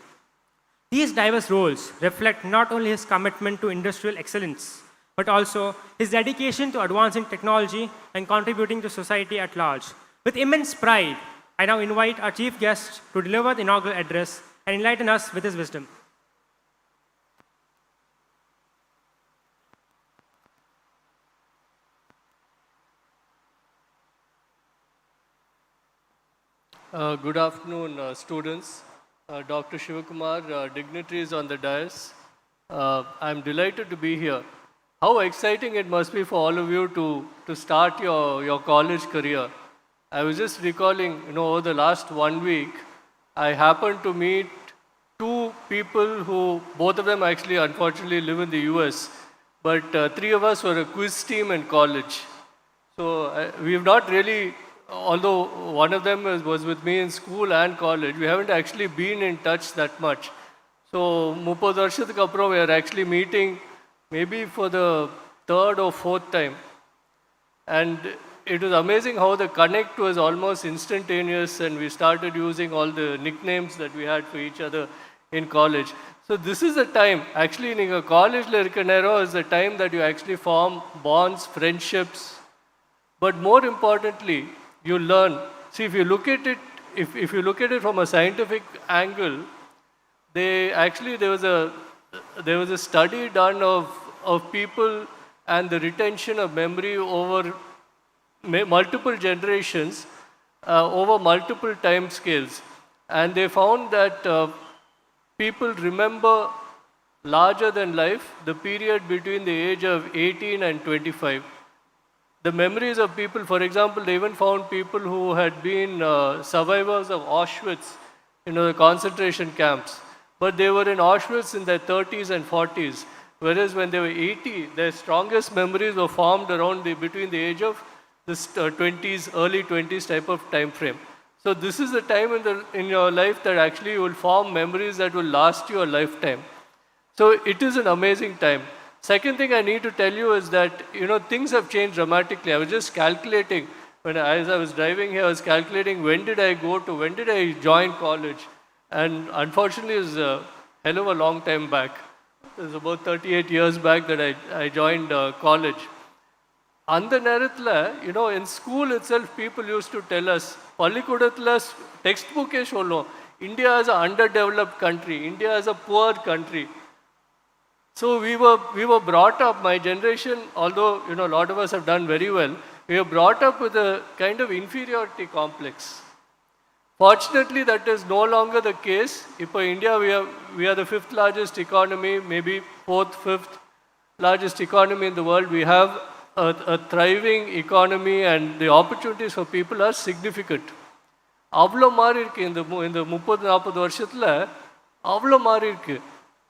These diverse roles reflect not only his commitment to industrial excellence, but also his dedication to advancing technology and contributing to society at large. With immense pride, I now invite our chief guest to deliver the inaugural address and enlighten us with his wisdom. Good afternoon, students. Dr. Shivakumar, dignitaries on the dais. I'm delighted to be here. How exciting it must be for all of you to start your college career. I was just recalling, over the last 1 week, I happened to meet two people who, both of them actually unfortunately live in the US, but three of us were a quiz team in college. So we've not really, although one of them was with me in school and college, we haven't actually been in touch that much. So 30 வருஷத்துக்கு அப்புறம் we are actually meeting maybe for the third or fourth time. And it was amazing how the connect was almost instantaneous, and we started using all the nicknames that we had for each other in college. So this is the time, actually in college is the time that you actually form bonds, friendships, but more importantly, you learn. See, if you look at it, if you look at it from a scientific angle, there was a study done of people and the retention of memory over multiple generations, over multiple time scales. And they found that people remember larger than life the period between the age of 18 and 25. The memories of people, for example, they even found people who had been survivors of Auschwitz, the concentration camps. But they were in Auschwitz in their 30s and 40s. whereas when they were 80, their strongest memories were formed around between the age of this 20s, early 20s type of time frame. So this is the time in your life that actually you will form memories that will last you a lifetime. So it is an amazing time. Second thing I need to tell you is that, things have changed dramatically. I was just calculating, as I was driving here, I was calculating when did I join college? And unfortunately, it was a hell of a long time back. It was about 38 years back that I joined college. அந்த நேரத்தில் in school itself people used to tell us பள்ளிக்கூடத்தில் textbookே சொல்லும் India is an underdeveloped country, India is a poor country. So we were brought up, my generation, although a lot of us have done very well, we were brought up with a kind of inferiority complex. Fortunately, that is no longer the case. In India, we are the 5th largest economy, maybe 4th, 5th largest economy in the world. We have a thriving economy and the opportunities for people are significant. அவ்வளோ மாறி இருக்கு இந்த 30-40 வருஷத்தில் அவ்வளோ மாறி இருக்கு.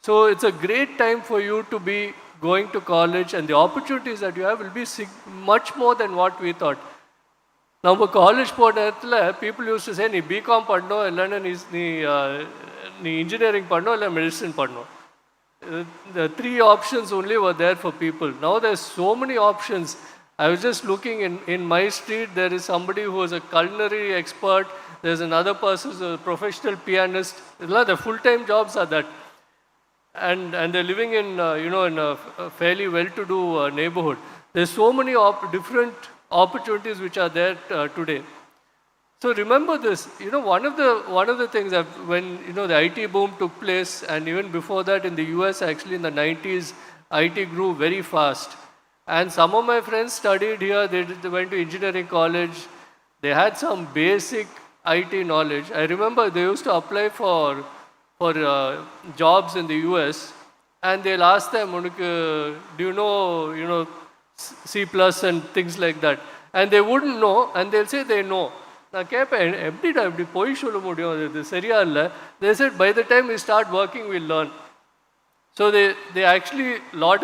So it's a great time for you to be going to college and the opportunities that you have will be much more than what we thought. நம்ம college போன நேரத்தில் பீப்புள் யூஸ் டு சே நீ BCom பண்ணணும் இல்லைன்னா நீ engineering பண்ணணும் இல்லை medicine பண்ணணும். The 3 options only were there for people. Now there's so many options. I was just looking in my street, there is somebody who is a culinary expert, there's another person who's a professional pianist. The full-time jobs are that. And they're living in, in a fairly well-to-do neighborhood. There's so many different opportunities which are there today. So remember this, one of the things that when, the IT boom took place, and even before that in the US, actually in the 90s, IT grew very fast. And some of my friends studied here, they went to engineering college, they had some basic IT knowledge. I remember they used to apply for jobs in the US, and they'll ask them, do you know, C plus and things like that. And they wouldn't know, and they'll say they know. நான் கேட்பேன் எப்படிடா இப்படி பொய் சொல்ல முடியும், இது சரியா இல்லை. They said by the time we start working we'll learn. So they actually, lot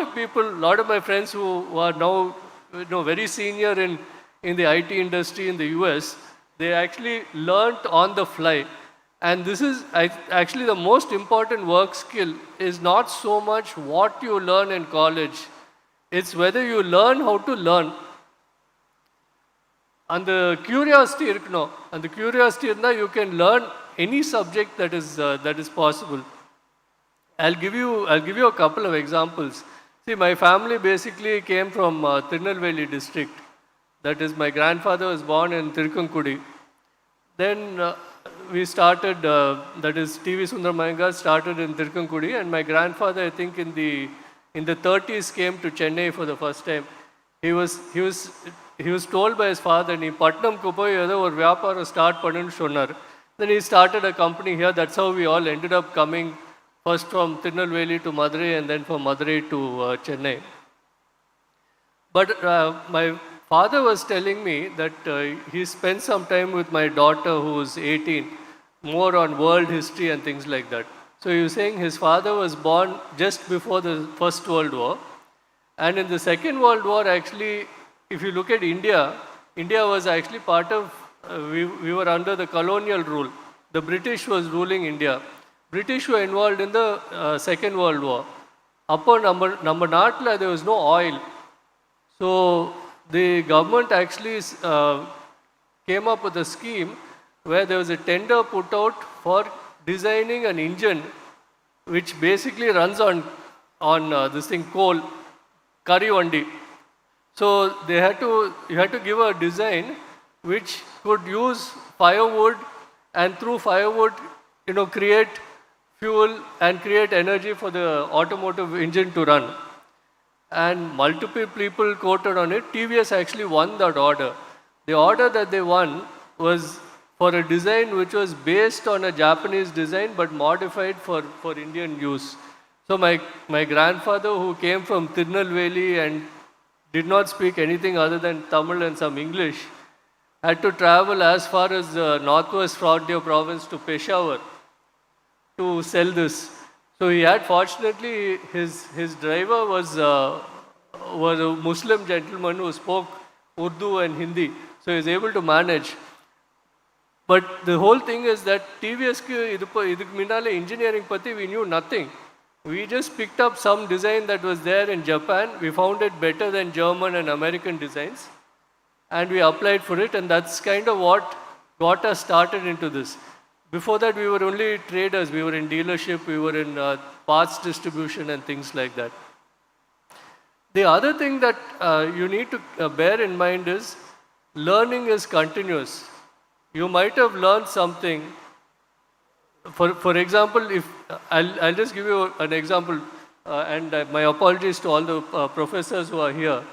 of my friends who are now very senior in the IT industry in the US, they actually learnt on the fly. And this is actually the most important work skill is not so much what you learn in college, it's whether you learn how to learn. And the curiosity irukno, and the curiosity irundha you can learn any subject that is possible. I'll give you a couple of examples. See, my family basically came from Tirunelveli district. That is, my grandfather was born in Tirukkankudi. Then we started, that is TV Sundaramayangar started in Tirukkankudi, and my grandfather, I think in the 30s came to Chennai for the first time. He was told by his father, நீ பட்டணம்க்கு போய் ஏதோ ஒரு வியாபாரம் start பண்ணுன்னு சொன்னார். Then he started a company here. That's how we all ended up coming first from Tirunelveli to Madurai and then from Madurai to Chennai. But my father was telling me that he spent some time with my daughter who was 18, more on world history and things like that. So he was saying his father was born just before the First World War. And in the Second World War, actually, if you look at India, India was actually part of, we were under the colonial rule. The British was ruling India. British were involved in the Second World War. Upon number naatla, there was no oil. So the government actually came up with a scheme where there was a tender put out for designing an engine which basically runs on this thing coal, Karivandi. So you had to give a design which could use firewood, and through firewood, create fuel and create energy for the automotive engine to run. And multiple people quoted on it. TVS actually won that order. The order that they won was for a design which was based on a Japanese design but modified for Indian use. So my grandfather, who came from Tirunelveli and did not speak anything other than Tamil and some English, had to travel as far as the northwest Frontier province to Peshawar to sell this. So he had, fortunately, his driver was a Muslim gentleman who spoke Urdu and Hindi. So he was able to manage. But the whole thing is that TVS engineering pati we knew nothing. We just picked up some design that was there in Japan. We found it better than German and American designs. And we applied for it, and that's kind of what got us started into this. Before that, we were only traders. We were in dealership, we were in parts distribution and things like that. The other thing that you need to bear in mind is learning is continuous. You might have learned something. For example, if I'll just give you an example, and my apologies to all the professors who are here.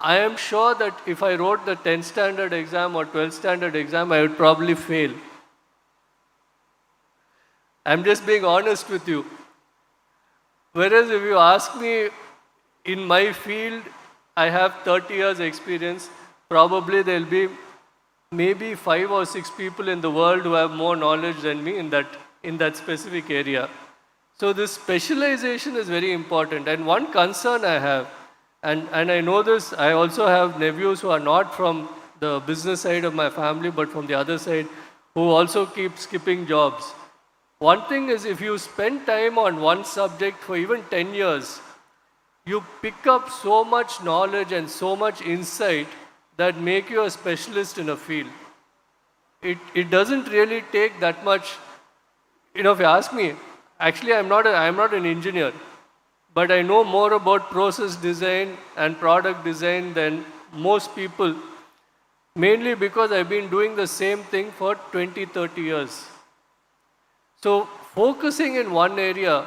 I am sure that if I wrote the 10th standard exam or 12th standard exam, I would probably fail. I'm just being honest with you. Whereas if you ask me, in my field, I have 30 years experience, probably there'll be maybe 5 or 6 people in the world who have more knowledge than me in that specific area. So this specialization is very important. And one concern I have, and I know this, I also have nephews who are not from the business side of my family, but from the other side, who also keep skipping jobs. One thing is, if you spend time on one subject for even 10 years, you pick up so much knowledge and so much insight that make you a specialist in a field. It doesn't really take that much. If you ask me, actually I'm not an engineer, but I know more about process design and product design than most people, mainly because I've been doing the same thing for 20, 30 years. So focusing in one area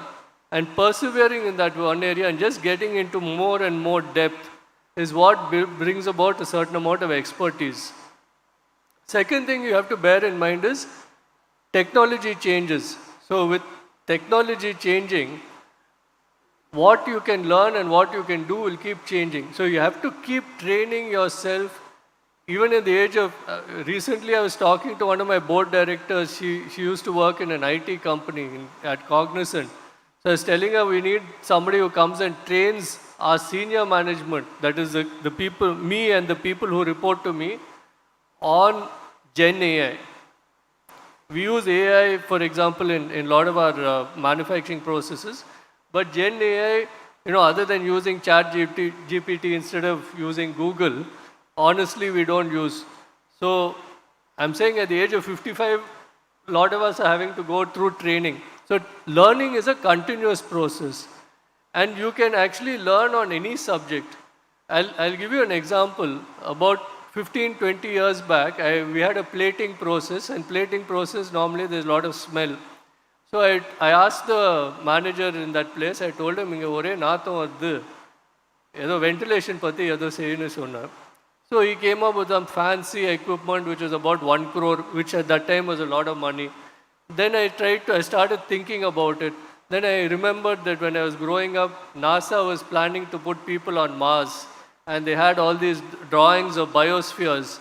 and persevering in that one area and just getting into more and more depth is what brings about a certain amount of expertise. Second thing you have to bear in mind is technology changes. So with technology changing, what you can learn and what you can do will keep changing. So you have to keep training yourself. Even in the age of, recently I was talking to one of my board directors. She used to work in an IT company at Cognizant. So I was telling her we need somebody who comes and trains our senior management, that is the people, me and the people who report to me, on Gen AI. We use AI, for example, in a lot of our manufacturing processes. But Gen AI, other than using ChatGPT instead of using Google, honestly, we don't use. So I'm saying at the age of 55, a lot of us are having to go through training. So learning is a continuous process. And you can actually learn on any subject. I'll give you an example. About 15, 20 years back, we had a plating process. And plating process, normally there's a lot of smell. So I asked the manager in that place, I told him, ventilation pati sonna. So he came up with some fancy equipment which was about 1 crore, which at that time was a lot of money. Then I started thinking about it. Then I remembered that when I was growing up, NASA was planning to put people on Mars. And they had all these drawings of biospheres.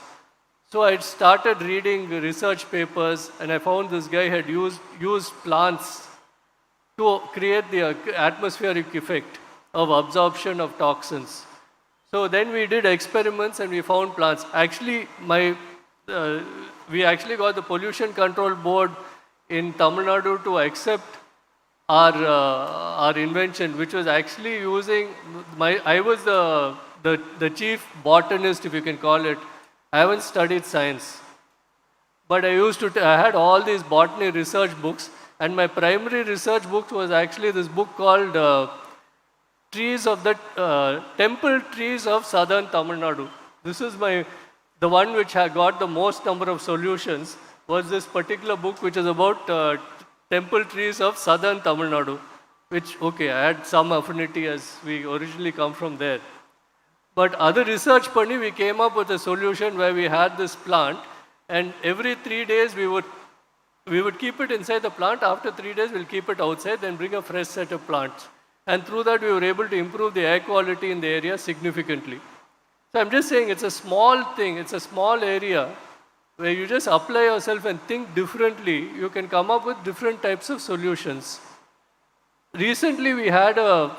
So I started reading research papers, and I found this guy had used plants to create the atmospheric effect of absorption of toxins. So then we did experiments and we found plants. Actually, we actually got the Pollution Control Board in Tamil Nadu to accept our invention, which was actually using I was the chief botanist, if you can call it. I haven't studied science, but I had all these botany research books, and my primary research book was actually this book called Temple Trees of Southern Tamil Nadu. This is the one which had got the most number of solutions, was this particular book which is about temple trees of Southern Tamil Nadu, which, I had some affinity as we originally come from there. But other research we came up with a solution where we had this plant, and every 3 days we would keep it inside the plant. After 3 days, we'll keep it outside, then bring a fresh set of plants. And through that, we were able to improve the air quality in the area significantly. So I'm just saying it's a small thing, it's a small area, where you just apply yourself and think differently, you can come up with different types of solutions. Recently, we had a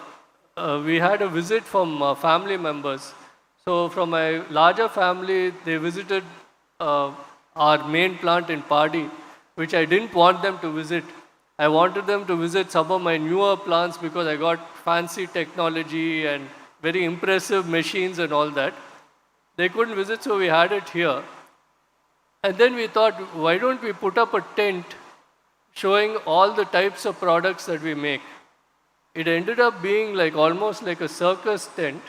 visit from family members. So from my larger family, they visited our main plant in Padi, which I didn't want them to visit. I wanted them to visit some of my newer plants because I got fancy technology and very impressive machines and all that. They couldn't visit, so we had it here. And then we thought, why don't we put up a tent showing all the types of products that we make? It ended up being like almost like a circus tent,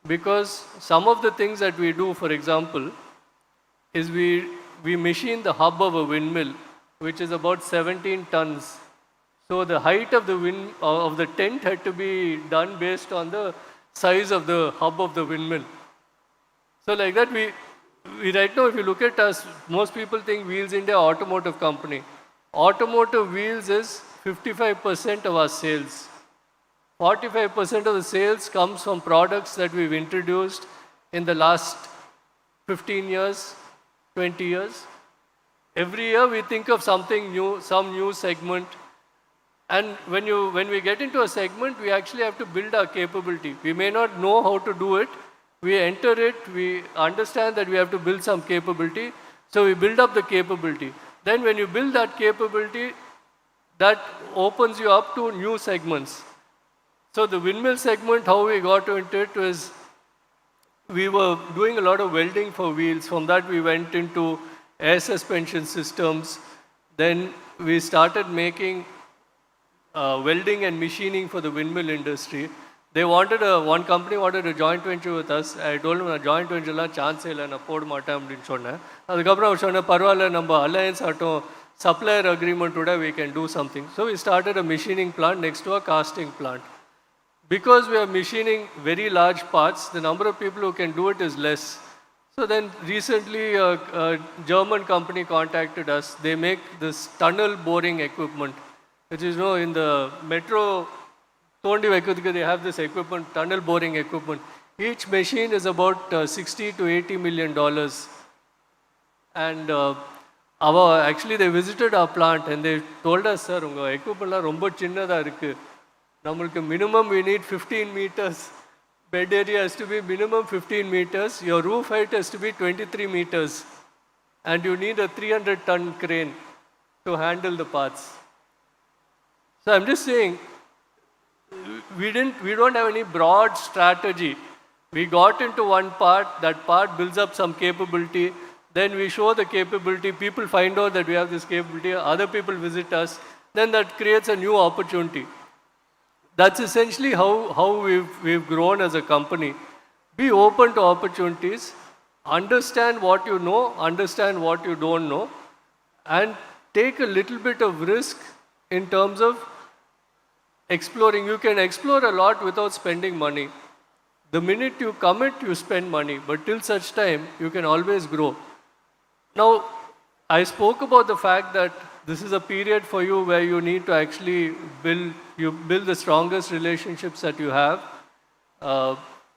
because some of the things that we do, for example, is we machine the hub of a windmill, which is about 17 tons. So the height of the tent had to be done based on the size of the hub of the windmill. So like that, we right now, if you look at us, most people think Wheels India automotive company. Automotive wheels is 55% of our sales. 45% of the sales comes from products that we've introduced in the last 15 years, 20 years. Every year we think of something new, some new segment. And when we get into a segment, we actually have to build our capability. We may not know how to do it. We enter it, we understand that we have to build some capability. So we build up the capability. Then when you build that capability, that opens you up to new segments. So the windmill segment, how we got into it was, we were doing a lot of welding for wheels. From that we went into air suspension systems. Then we started making welding and machining for the windmill industry. They wanted one company wanted a joint venture with us. I told them a joint venture la chance illa na pod maata appdin sonna. Adukapra அவர் சொன்ன பரவாயில்லை நம்ம alliance ஆட்டும் supplier agreement oda we can do something. So we started a machining plant next to a casting plant. Because we are machining very large parts, the number of people who can do it is less. So then recently a German company contacted us. They make this tunnel boring equipment, which is in the metro. They have this equipment, tunnel boring equipment. Each machine is about $60 to $80 million. And actually they visited our plant and they told us, sir, unga equipment la romba chinnada irukku. Namalku minimum we need 15 meters. Bed area has to be minimum 15 meters. Your roof height has to be 23 meters. And you need a 300-ton crane to handle the parts. So I'm just saying, we don't have any broad strategy. We got into one part, that part builds up some capability, then we show the capability, people find out that we have this capability, other people visit us, then that creates a new opportunity. That's essentially how we've grown as a company. Be open to opportunities, understand what you know, understand what you don't know, and take a little bit of risk in terms of exploring. You can explore a lot without spending money. The minute you commit, you spend money. But till such time, you can always grow. Now, I spoke about the fact that this is a period for you where you need to actually build the strongest relationships that you have.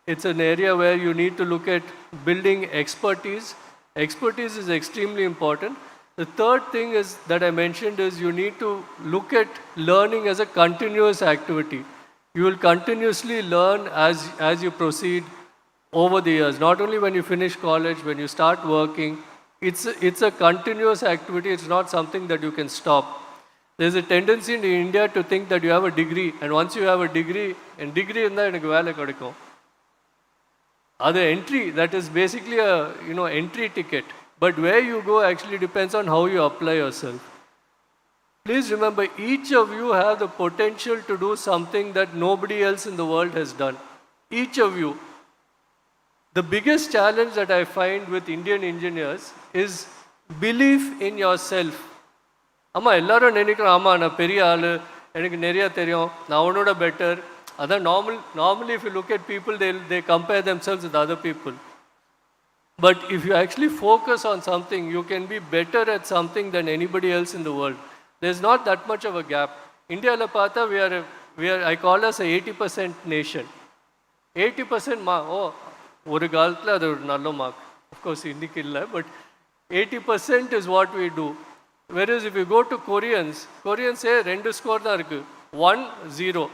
It's an area where you need to look at building expertise. Expertise is extremely important. The third thing is that I mentioned is you need to look at learning as a continuous activity. You will continuously learn as you proceed over the years. Not only when you finish college, when you start working. It's a continuous activity. It's not something that you can stop. There's a tendency in India to think that you have a degree, and once you have a degree, and degree in that வேலை கிடைக்கும். Other entry, that is basically a entry ticket. But where you go actually depends on how you apply yourself. Please remember, each of you have the potential to do something that nobody else in the world has done. Each of you. The biggest challenge that I find with Indian engineers is belief in yourself. Amma ellarum nenikra amma na periya aalu enakku neriya theriyum na avanoda better. Adha normally if you look at people, they compare themselves with other people. But if you actually focus on something, you can be better at something than anybody else in the world. There's not that much of a gap. India la paatha, we are I call us a 80% nation. 80% mark. Oh, oru kalathula adu oru nalla mark. Of course, indikku illa, but 80% is what we do. Whereas if you go to Koreans say, rendu score da irukku. 1, 0.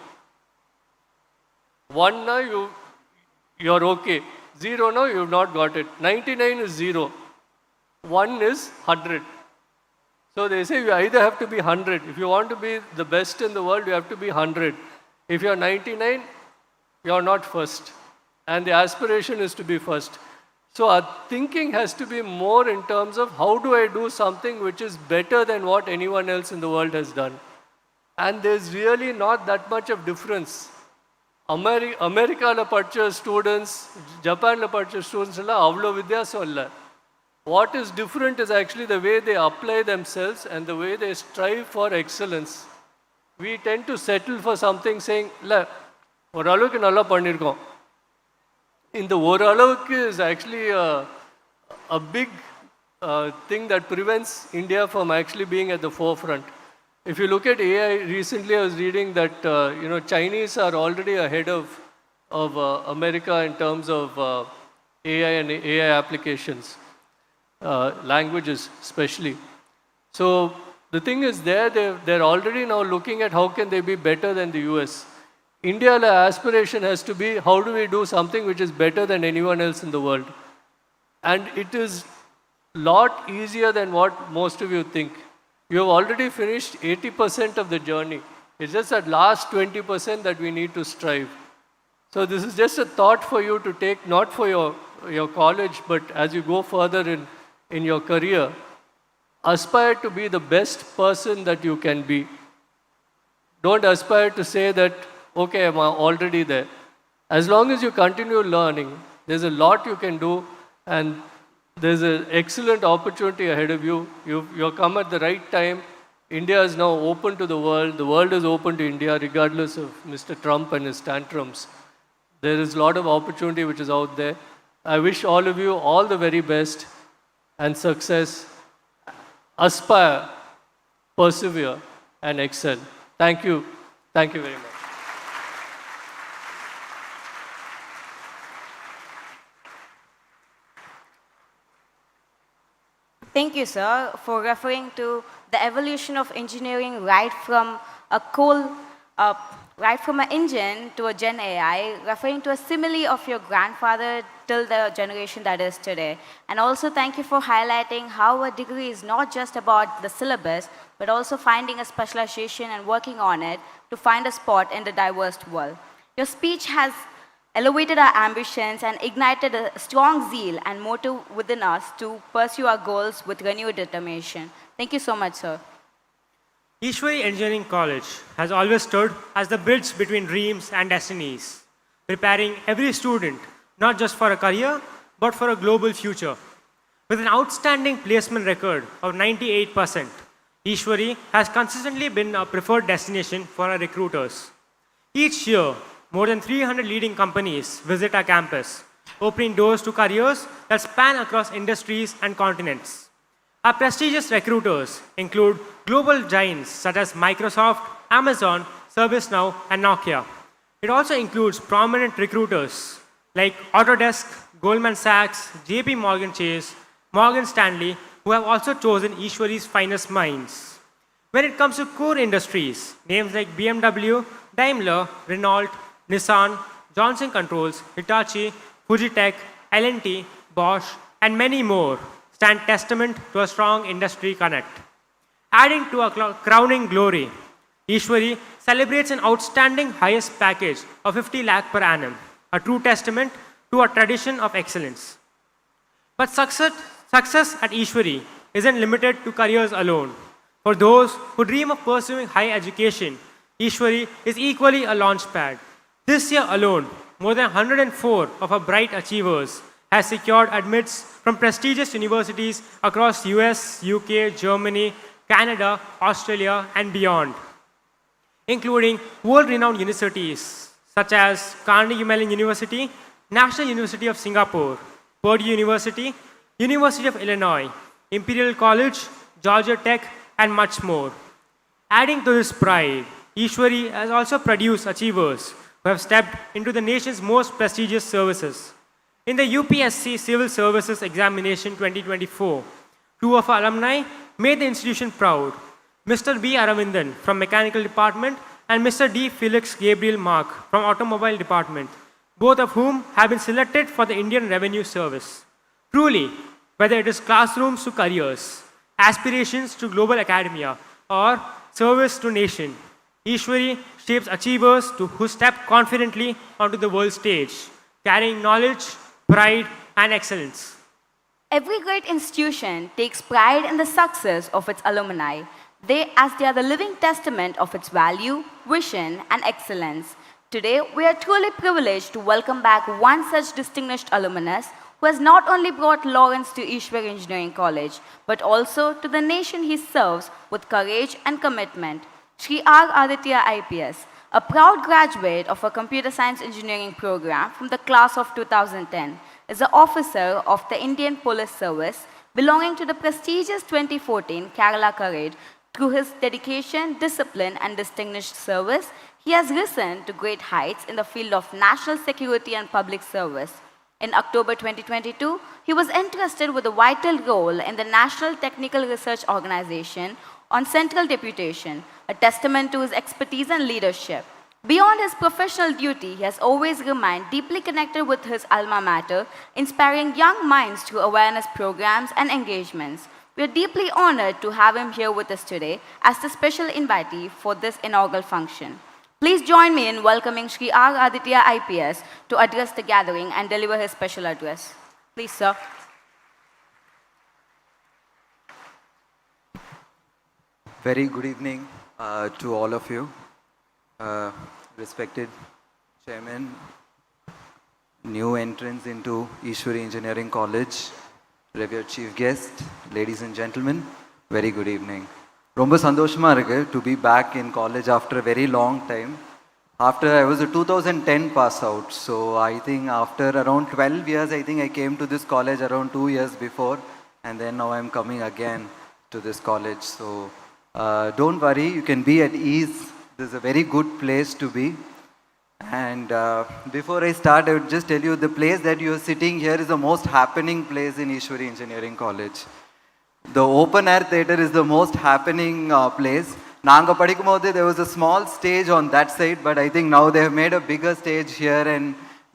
1 na you're okay. 0 now you've not got it. 99 is 0. 1 is 100. So they say you either have to be 100. If you want to be the best in the world, you have to be 100. If you're 99, you're not first. And the aspiration is to be first. So our thinking has to be more in terms of how do I do something which is better than what anyone else in the world has done. And there's really not that much of difference. America படிச்ச students, Japan படிச்ச students எல்லாம் அவ்வளோ வித்தியாசம் இல்லை. What is different is actually the way they apply themselves and the way they strive for excellence. We tend to settle for something saying, இல்லை ஓரளவுக்கு நல்லா பண்ணியிருக்கோம். இந்த ஓரளவுக்கு is actually a big thing that prevents India from actually being at the forefront. If you look at AI, recently I was reading that Chinese are already ahead of America in terms of AI and AI applications, languages especially. So the thing is they're already now looking at how can they be better than the US. India's aspiration has to be how do we do something which is better than anyone else in the world. And it is a lot easier than what most of you think. You have already finished 80% of the journey. It's just that last 20% that we need to strive. So this is just a thought for you to take, not for your college, but as you go further in your career, aspire to be the best person that you can be. Don't aspire to say that, okay, I'm already there. As long as you continue learning, there's a lot you can do, and there's an excellent opportunity ahead of you. You've come at the right time. India is now open to the world. The world is open to India, regardless of Mr. Trump and his tantrums. There is a lot of opportunity which is out there. I wish all of you all the very best and success. Aspire, persevere, and excel. Thank you. Thank you very much. Thank you, sir, for referring to the evolution of engineering right from an engine to a Gen AI, referring to a simile of your grandfather till the generation that is today. And also thank you for highlighting how a degree is not just about the syllabus, but also finding a specialization and working on it to find a spot in the diverse world. Your speech has elevated our ambitions and ignited a strong zeal and motive within us to pursue our goals with renewed determination. Thank you so much, sir. Easwari Engineering College has always stood as the bridge between dreams and destinies, preparing every student not just for a career, but for a global future. With an outstanding placement record of 98%, Easwari has consistently been a preferred destination for our recruiters. Each year, more than 300 leading companies visit our campus, opening doors to careers that span across industries and continents. Our prestigious recruiters include global giants such as Microsoft, Amazon, ServiceNow, and Nokia. It also includes prominent recruiters like Autodesk, Goldman Sachs, JP Morgan Chase, Morgan Stanley, who have also chosen Easwari's finest minds. When it comes to core industries, names like BMW, Daimler, Renault, Nissan, Johnson Controls, Hitachi, Fujitec, L&T, Bosch, and many more stand testament to a strong industry connect. Adding to our crowning glory, Easwari celebrates an outstanding highest package of 50 lakh per annum, a true testament to a tradition of excellence. But success at Easwari isn't limited to careers alone. For those who dream of pursuing higher education, Easwari is equally a launchpad. This year alone, more than 104 of our bright achievers has secured admits from prestigious universities across US, UK, Germany, Canada, Australia, and beyond, including world-renowned universities such as Carnegie Mellon University, National University of Singapore, Purdue University, University of Illinois, Imperial College, Georgia Tech, and much more. Adding to this pride, Easwari has also produced achievers who have stepped into the nation's most prestigious services. In the UPSC Civil Services Examination 2024, Two of our alumni made the institution proud. Mr. B. Aravindan from Mechanical Department and Mr. D. Felix Gabriel Mark from Automobile Department, both of whom have been selected for the Indian Revenue Service. Truly, whether it is classrooms to careers, aspirations to global academia, or service to nation, Easwari shapes achievers who step confidently onto the world stage, carrying knowledge, pride, and excellence. Every great institution takes pride in the success of its alumni, as they are the living testament of its value, vision, and excellence. Today, we are truly privileged to welcome back one such distinguished alumnus who has not only brought Lawrence to Easwari Engineering College, but also to the nation he serves with courage and commitment. Shri R. Aditya IPS, a proud graduate of a computer science engineering program from the class of 2010, is an officer of the Indian Police Service belonging to the prestigious 2014 Kerala Parade. Through his dedication, discipline, and distinguished service, he has risen to great heights in the field of national security and public service. In October 2022, he was entrusted with a vital role in the National Technical Research Organization on Central Deputation, a testament to his expertise and leadership. Beyond his professional duty, he has always remained deeply connected with his alma mater, inspiring young minds through awareness programs and engagements. We are deeply honored to have him here with us today as the special invitee for this inaugural function. Please join me in welcoming Shri R. Aditya IPS to address the gathering and deliver his special address. Please, sir. Very good evening to all of you. Respected Chairman, new entrants into Easwari Engineering College, revered Chief Guest, ladies and gentlemen, very good evening. ரொம்ப சந்தோஷமா இருக்கு to be back in college after a very long time. After I was a 2010 pass out, so I think after around 12 years, I think I came to this college around 2 years before, and then now I'm coming again to this college. So don't worry, you can be at ease. This is a very good place to be. And before I start, I would just tell you the place that you are sitting here is the most happening place in Easwari Engineering College. The open air theater is the most happening place. Nanga padikumbodhu there was a small stage on that side, but I think now they have made a bigger stage here and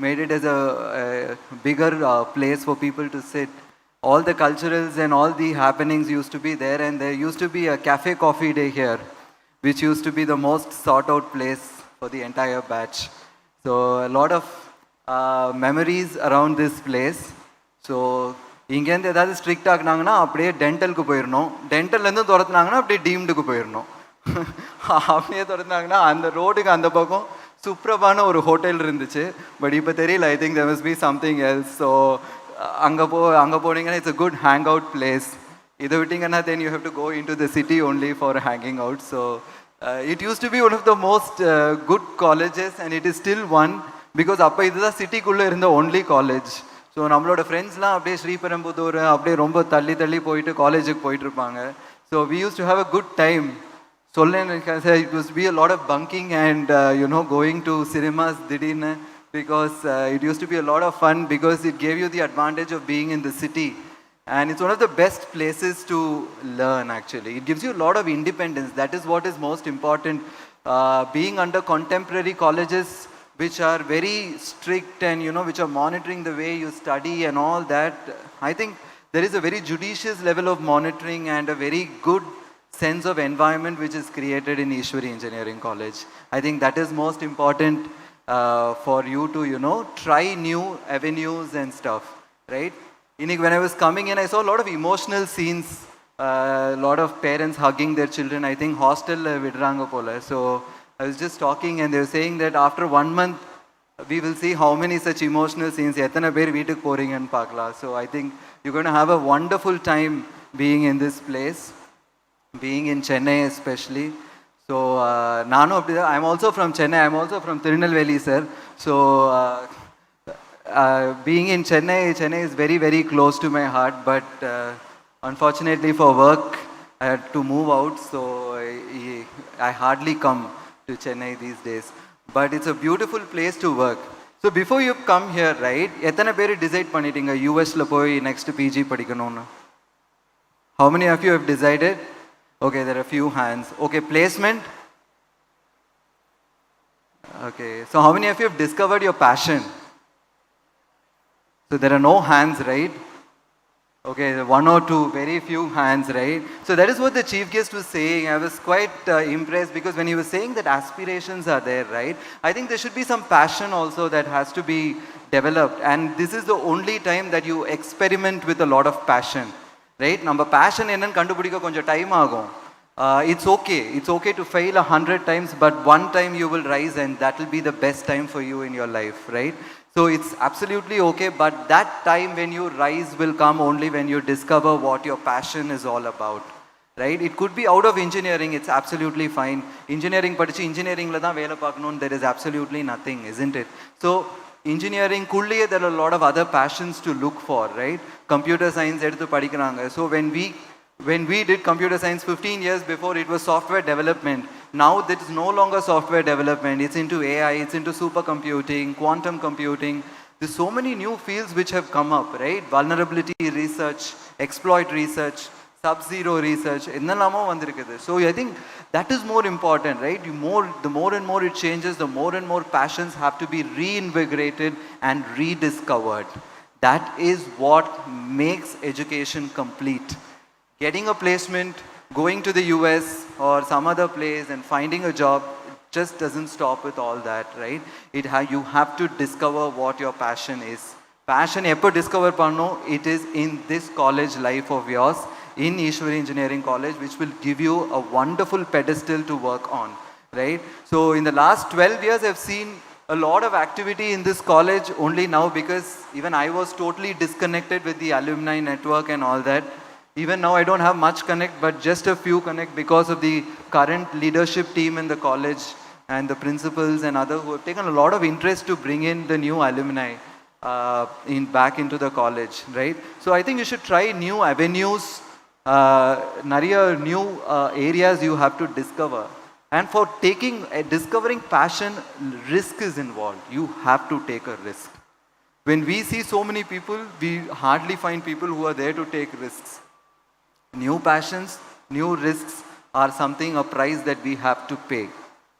made it as a bigger place for people to sit. All the culturals and all the happenings used to be there, and there used to be a cafe coffee day here, which used to be the most sought out place for the entire batch. So a lot of memories around this place. So இங்கேருந்து ஏதாவது strict ஆகினாங்கன்னா அப்படியே டென்டலுக்கு போயிடணும், டென்டல்லேருந்து துரத்துனாங்கன்னா அப்படியே டீம்டுக்கு போயிடணும், அப்படியே துரத்துனாங்கன்னா அந்த ரோடுக்கு அந்த பக்கம் சூப்பரான ஒரு ஹோட்டல் இருந்துச்சு. பட் இப்போ தெரியல, I think there must be something else. So அங்கே போனீங்கன்னா it's a good hang out place. இதை விட்டிங்கன்னா then you have to go into the city only for hanging out. So it use to be one of the most good colleges and it is still one, because அப்போ இதுதான் சிட்டிக்குள்ளே இருந்த only college. So நம்மளோட ஃப்ரெண்ட்ஸ்லாம் அப்படியே ஸ்ரீபெரும்புதூர் அப்படியே ரொம்ப தள்ளி தள்ளி போயிட்டு காலேஜுக்கு போயிட்டுருப்பாங்க. So we use to have a good time. It use be a lot of bunking and going to cinemas திடீர்னு, because it use to be a lot of fun, because it gave you the advantage of being in the city. And it's one of the best places to learn actually. It gives you a lot of independence. That is what is most important. Being under contemporary colleges which are very strict and which are monitoring the way you study and all that, I think there is a very judicious level of monitoring and a very good sense of environment which is created in Easwari Engineering College. I think that is most important for you to try new avenues and stuff, right? When I was coming in, I saw a lot of emotional scenes, a lot of parents hugging their children. I think hostel vidranga pola. So I was just talking and they were saying that after 1 month, we will see how many such emotional scenes. Ethana per veetuk poringa nu paakala. So I think you're going to have a wonderful time being in this place, being in Chennai especially. So nanu apdi, I'm also from Chennai. I'm also from Tirunelveli, sir. So being in Chennai is very, very close to my heart, but unfortunately for work, I had to move out, so I hardly come to Chennai these days. But it's a beautiful place to work. So before you come here, right, எத்தனை பேர் decide பண்ணிட்டீங்க US ல போய் next PG படிக்கணும்னு? How many of you have decided? Okay, there are a few hands. Okay, placement. Okay, so how many of you have discovered your passion? So there are no hands, right? Okay, one or two, very few hands, right? So that is what the chief guest was saying. I was quite impressed because when he was saying that aspirations are there, right? I think there should be some passion also that has to be developed. And this is the only time that you experiment with a lot of passion, right? Number passion ennan kandupidikka konja time agum. It's okay to fail 100 times, but one time you will rise and that will be the best time for you in your life, right? So it's absolutely okay, but that time when you rise will come only when you discover what your passion is all about, right? It could be out of engineering, it's absolutely fine. Engineering padichi engineering la dhaan vela paakano, there is absolutely nothing, isn't it? So engineering kulliye there are a lot of other passions to look for, right? Computer science eduthu padikranga. So when we did computer science 15 years before, it was software development. Now that is no longer software development. It's into AI, it's into supercomputing, quantum computing. There's so many new fields which have come up, right? Vulnerability research, exploit research, sub-zero research. So I think that is more important, right? The more and more it changes, the more and more passions have to be reinvigorated and rediscovered. That is what makes education complete. Getting a placement, going to the US or some other place and finding a job just doesn't stop with all that, right? You have to discover what your passion is. Passion eppo discover panno, it is in this college life of yours, in Easwari Engineering College, which will give you a wonderful pedestal to work on, right? So in the last 12 years, I've seen a lot of activity in this college only now because even I was totally disconnected with the alumni network and all that. Even now I don't have much connect, but just a few connect because of the current leadership team in the college and the principals and others who have taken a lot of interest to bring in the new alumni back into the college, right? So I think you should try new avenues, new areas you have to discover. And for discovering passion, risk is involved. You have to take a risk. When we see so many people, we hardly find people who are there to take risks. New passions, new risks are a price that we have to pay,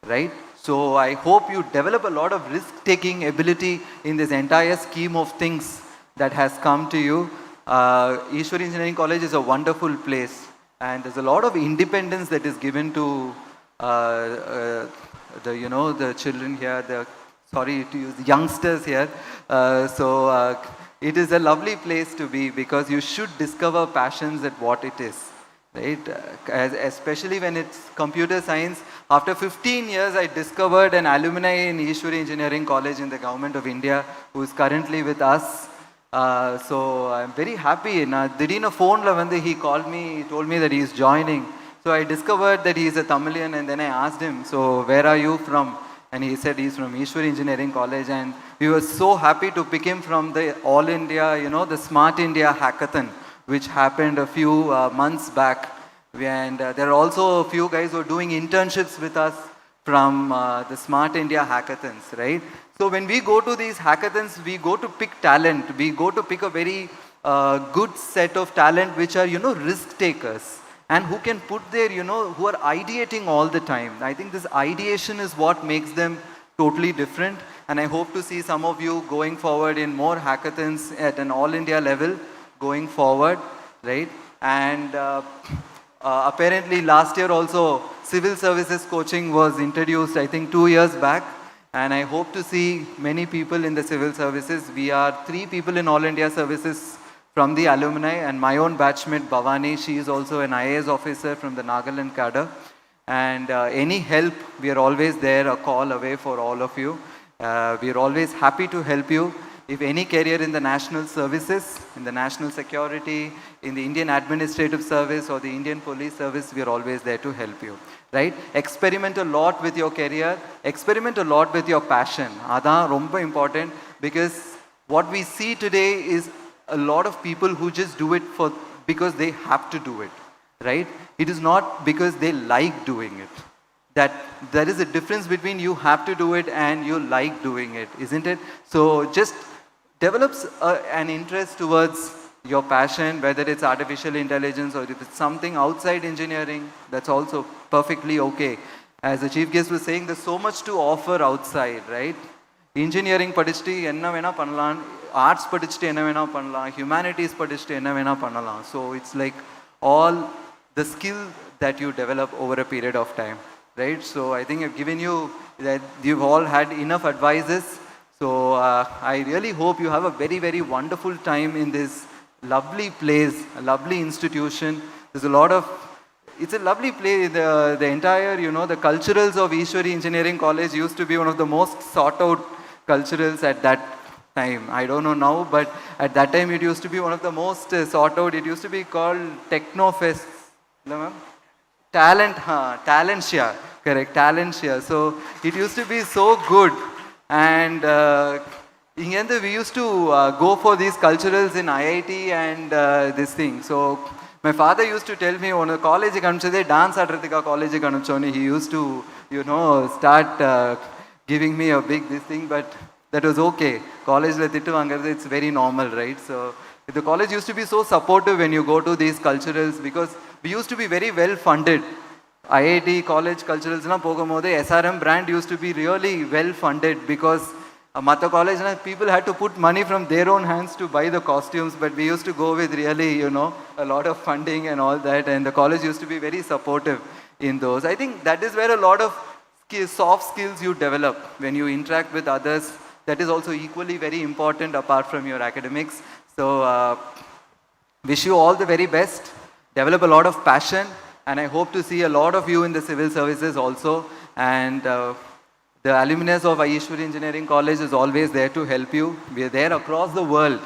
right? So I hope you develop a lot of risk-taking ability in this entire scheme of things that has come to you. Easwari Engineering College is a wonderful place and there's a lot of independence that is given to the children here, sorry to use youngsters here. It is a lovely place to be because you should discover passions at what it is, right? Especially when it's computer science. After 15 years, I discovered an alumni in Easwari Engineering College in the Government of India who is currently with us. So I'm very happy. Didina phone he called me, he told me that he is joining. So I discovered that he is a Tamilian and then I asked him, so where are you from? And he said he's from Easwari Engineering College and we were so happy to pick him from the All India, the Smart India Hackathon, which happened a few months back. And there are also a few guys who are doing internships with us from the Smart India Hackathons, right? So when we go to these hackathons, we go to pick talent. We go to pick a very good set of talent which are, risk takers. And who can put their, who are ideating all the time. I think this ideation is what makes them totally different. And I hope to see some of you going forward in more hackathons at an all India level going forward, right? And apparently last year also civil services coaching was introduced, I think 2 years back. And I hope to see many people in the civil services. We are 3 people in all India services from the alumni and my own batchmate Bhavani, she is also an IAS officer from the Nagaland cadre. And any help, we are always there, a call away for all of you. We are always happy to help you. If any career in the national services, in the national security, in the Indian administrative service or the Indian police service, we are always there to help you, right? Experiment a lot with your career, experiment a lot with your passion. That's very important because what we see today is a lot of people who just do it because they have to do it, right? It is not because they like doing it. That there is a difference between you have to do it and you like doing it, isn't it? So just develops an interest towards your passion, whether it's artificial intelligence or if it's something outside engineering, that's also perfectly okay. As the chief guest was saying, there's so much to offer outside, right? Engineering படிச்சுட்டு என்ன வேணா பண்ணலாம், arts படிச்சுட்டு என்ன வேணா பண்ணலாம், humanities படிச்சுட்டு என்ன வேணா பண்ணலாம். So it's like all the skill that you develop over a period of time, right? So I think I've given you that you've all had enough advices. So I really hope you have a very, very wonderful time in this lovely place, a lovely institution. There's a lot of, it's a lovely place. The entire, the culturals of Easwari Engineering College used to be one of the most sought out culturals at that time. I don't know now, but at that time it used to be one of the most sought out. It used to be called Technofest. Talentia, correct, Talentia. So it used to be so good. And we used to go for these culturals in IIT and this thing. So my father used to tell me, on a college dance college he used to, start giving me a big this thing, but that was okay. College it's very normal, right? So the college used to be so supportive when you go to these culturals, because we used to be very well funded. IIT college culturals na pogamode SRM brand used to be really well funded, because Mata college people had to put money from their own hands to buy the costumes, but we used to go with really, a lot of funding and all that, and the college used to be very supportive in those. I think that is where a lot of soft skills you develop when you interact with others. That is also equally very important apart from your academics. So wish you all the very best. Develop a lot of passion, and I hope to see a lot of you in the civil services also. And the alumnus of Easwari Engineering College is always there to help you. We are there across the world,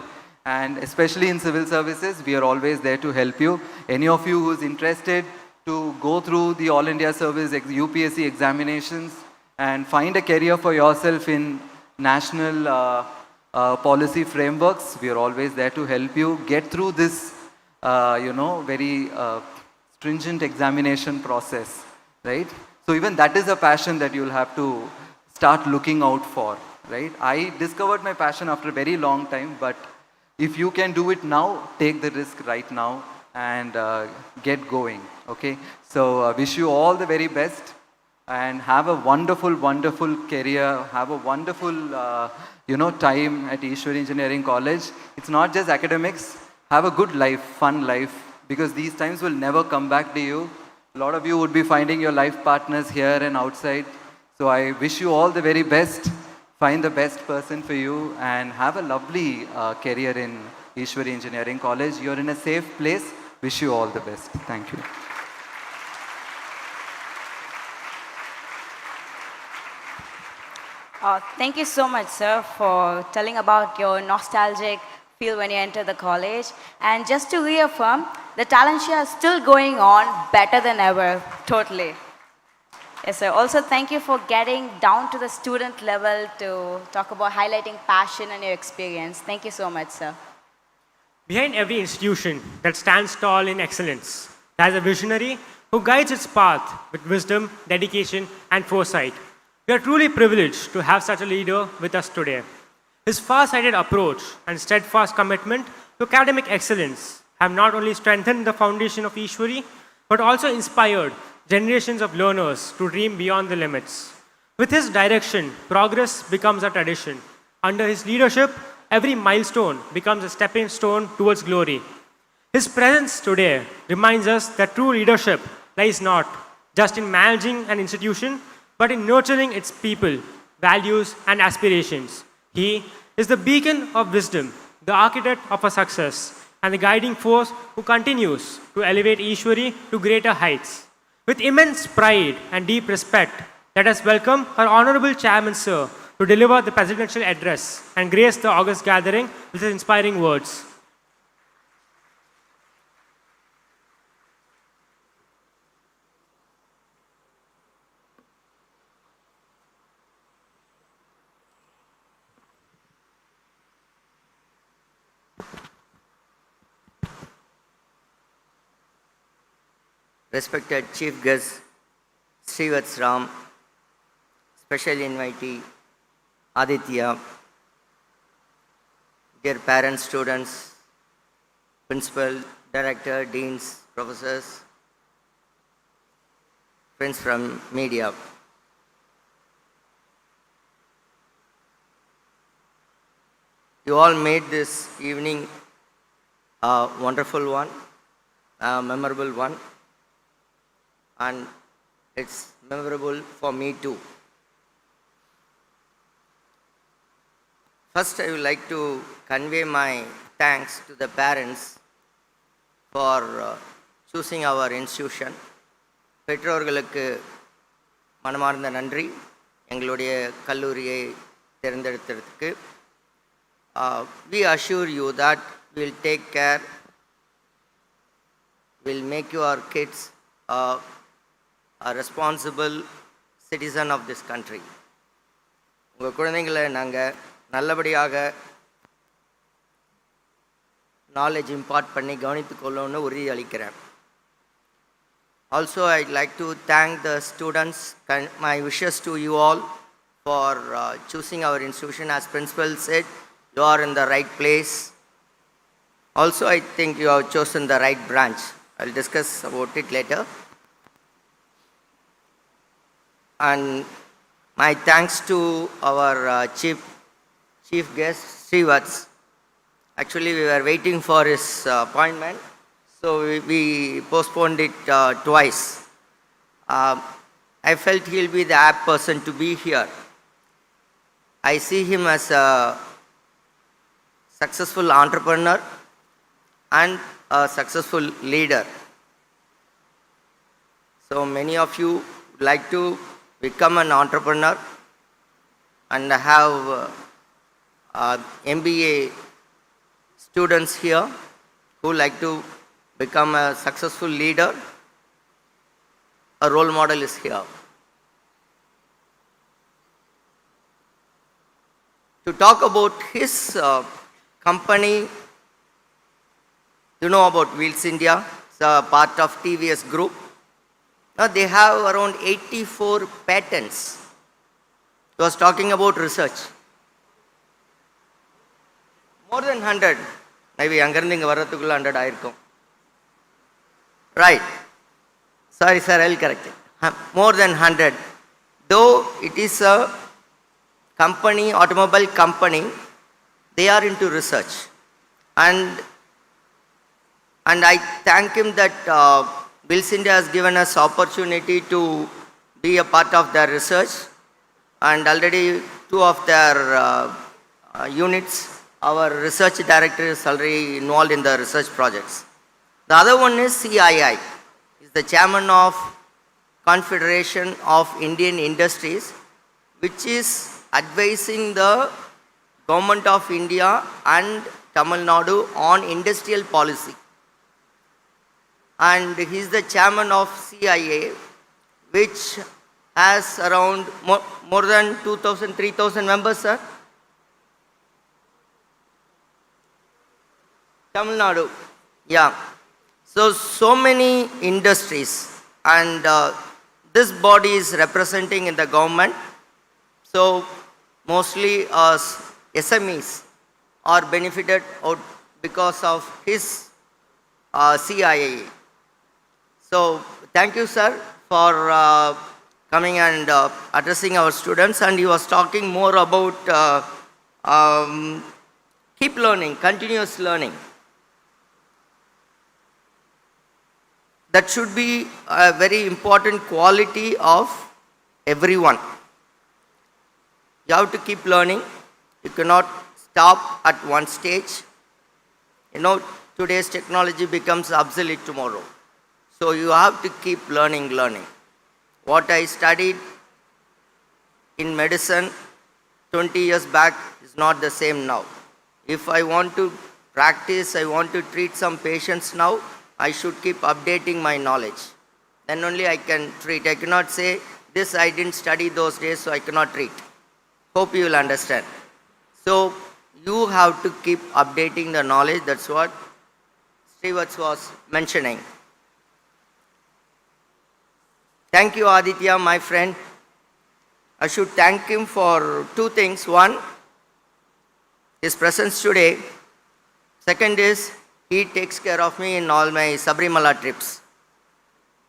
and especially in civil services, we are always there to help you. Any of you who is interested to go through the All India Service UPSC examinations and find a career for yourself in national policy frameworks, we are always there to help you get through this, very stringent examination process, right? So even that is a passion that you'll have to start looking out for, right? I discovered my passion after a very long time, but if you can do it now, take the risk right now and get going, okay? So wish you all the very best, and have a wonderful, wonderful career, have a wonderful, time at Easwari Engineering College. It's not just academics, have a good life, fun life, because these times will never come back to you. A lot of you would be finding your life partners here and outside. So I wish you all the very best. Find the best person for you and have a lovely career in Easwari Engineering College. You're in a safe place. Wish you all the best. Thank you. Thank you so much, sir, for telling about your nostalgic feel when you enter the college. And just to reaffirm, the talent share is still going on better than ever, totally. Yes, sir. Also, thank you for getting down to the student level to talk about highlighting passion and your experience. Thank you so much, sir. Behind every institution that stands tall in excellence, there is a visionary who guides its path with wisdom, dedication, and foresight. We are truly privileged to have such a leader with us today. His far-sighted approach and steadfast commitment to academic excellence have not only strengthened the foundation of Easwari, but also inspired generations of learners to dream beyond the limits. With his direction, progress becomes a tradition. Under his leadership, every milestone becomes a stepping stone towards glory. His presence today reminds us that true leadership lies not just in managing an institution, but in nurturing its people, values, and aspirations. He is the beacon of wisdom, the architect of our success, and the guiding force who continues to elevate Easwari to greater heights. With immense pride and deep respect, let us welcome our Honorable Chairman, Sir, to deliver the presidential address and grace the august gathering with his inspiring words. Respected Chief Guest Srivats Ram, Special Invitee Aditya, dear parents, students, principal, director, deans, professors, friends from media. You all made this evening a wonderful one, a memorable one, and it's memorable for me too. First, I would like to convey my thanks to the parents for choosing our institution. பெற்றோர்களுக்கு மனமார்ந்த நன்றி எங்களுடைய கல்லூரியை தேர்ந்தெடுத்ததற்கு. We assure you that we'll take care, we'll make your kids a responsible citizen of this country. உங்கள் குழந்தைங்களை நாங்கள் நல்லபடியாக knowledge impart பண்ணி கவனித்துக்கொள்ளணும்னு உறுதி அளிக்கிறேன். Also, I'd like to thank the students. My wishes to you all for choosing our institution. As principal said, you are in the right place. Also, I think you have chosen the right branch. I'll discuss about it later. And my thanks to our chief guest, Srivats. Actually, we were waiting for his appointment, so we postponed it twice. I felt he'll be the apt person to be here. I see him as a successful entrepreneur and a successful leader. So many of you would like to become an entrepreneur and have MBA students here who like to become a successful leader. A role model is here. To talk about his company, you know about Wheels India. It's a part of TVS Group. Now they have around 84 patents. He was talking about research. More than 100. Maybe அங்கிருந்து இங்கே வர்றதுக்குள்ள 100 ஆயிருக்கும். Right. Sorry sir, I'll correct it. More than 100. Though it is a company, automobile company, they are into research. And I thank him that Wheels India has given us opportunity to be a part of their research. And already 2 of their units, our research director is already involved in the research projects. The other one is CII. He's the chairman of Confederation of Indian Industries, which is advising the government of India and Tamil Nadu on industrial policy. And he's the chairman of CIA, which has around more than 2,000, 3,000 members, sir. Tamil Nadu, yeah. So many industries, and this body is representing in the government. So mostly SMEs are benefited out because of his CIA. So thank you, sir, for coming and addressing our students. And he was talking more about keep learning, continuous learning. That should be a very important quality of everyone. You have to keep learning. You cannot stop at one stage. You know, today's technology becomes obsolete tomorrow. So you have to keep learning. What I studied in medicine 20 years back is not the same now. If I want to practice, I want to treat some patients now, I should keep updating my knowledge. Then only I can treat. I cannot say, this I didn't study those days, so I cannot treat. Hope you will understand. So you have to keep updating the knowledge. That's what Srivats was mentioning. Thank you, Aditya, my friend. I should thank him for 2 things. One, his presence today. Second is, he takes care of me in all my Sabrimala trips.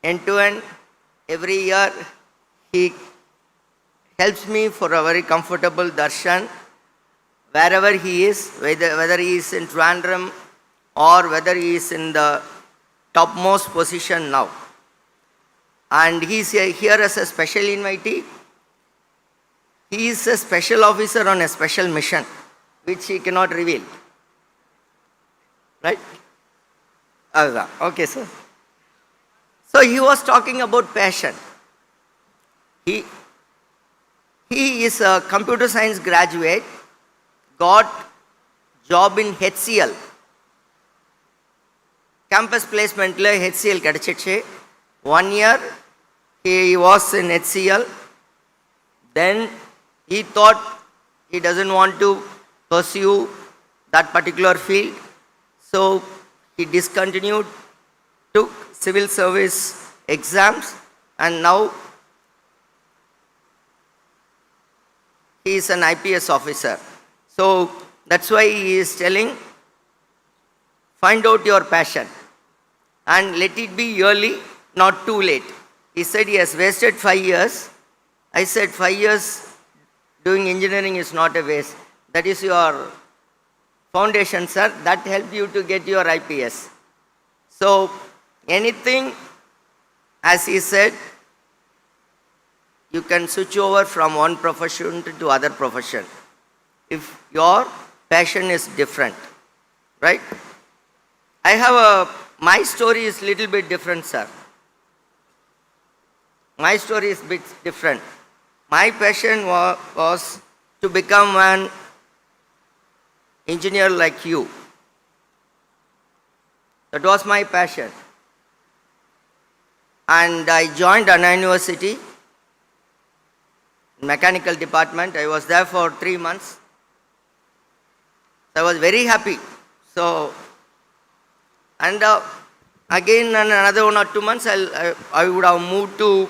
End to end, every year he helps me for a very comfortable darshan wherever he is, whether he is in Trivandrum or whether he is in the topmost position now. And he is here as a special invitee. He is a special officer on a special mission, which he cannot reveal. Right? Okay, sir. So he was talking about passion. He is a computer science graduate, got job in HCL. Campus placement le HCL kadichichu. 1 year he was in HCL. Then he thought he doesn't want to pursue that particular field. So he discontinued, took civil service exams, and now he is an IPS officer. So that's why he is telling, find out your passion and let it be early, not too late. He said he has wasted 5 years. I said 5 years doing engineering is not a waste. That is your foundation, sir. That helped you to get your IPS. So anything, as he said, you can switch over from one profession to other profession if your passion is different, right? My story is little bit different, sir. My story is bit different. My passion was to become an engineer like you. That was my passion. And I joined Anna University, mechanical department. I was there for 3 months. I was very happy. So, and again in another 1 or 2 months, I would have moved to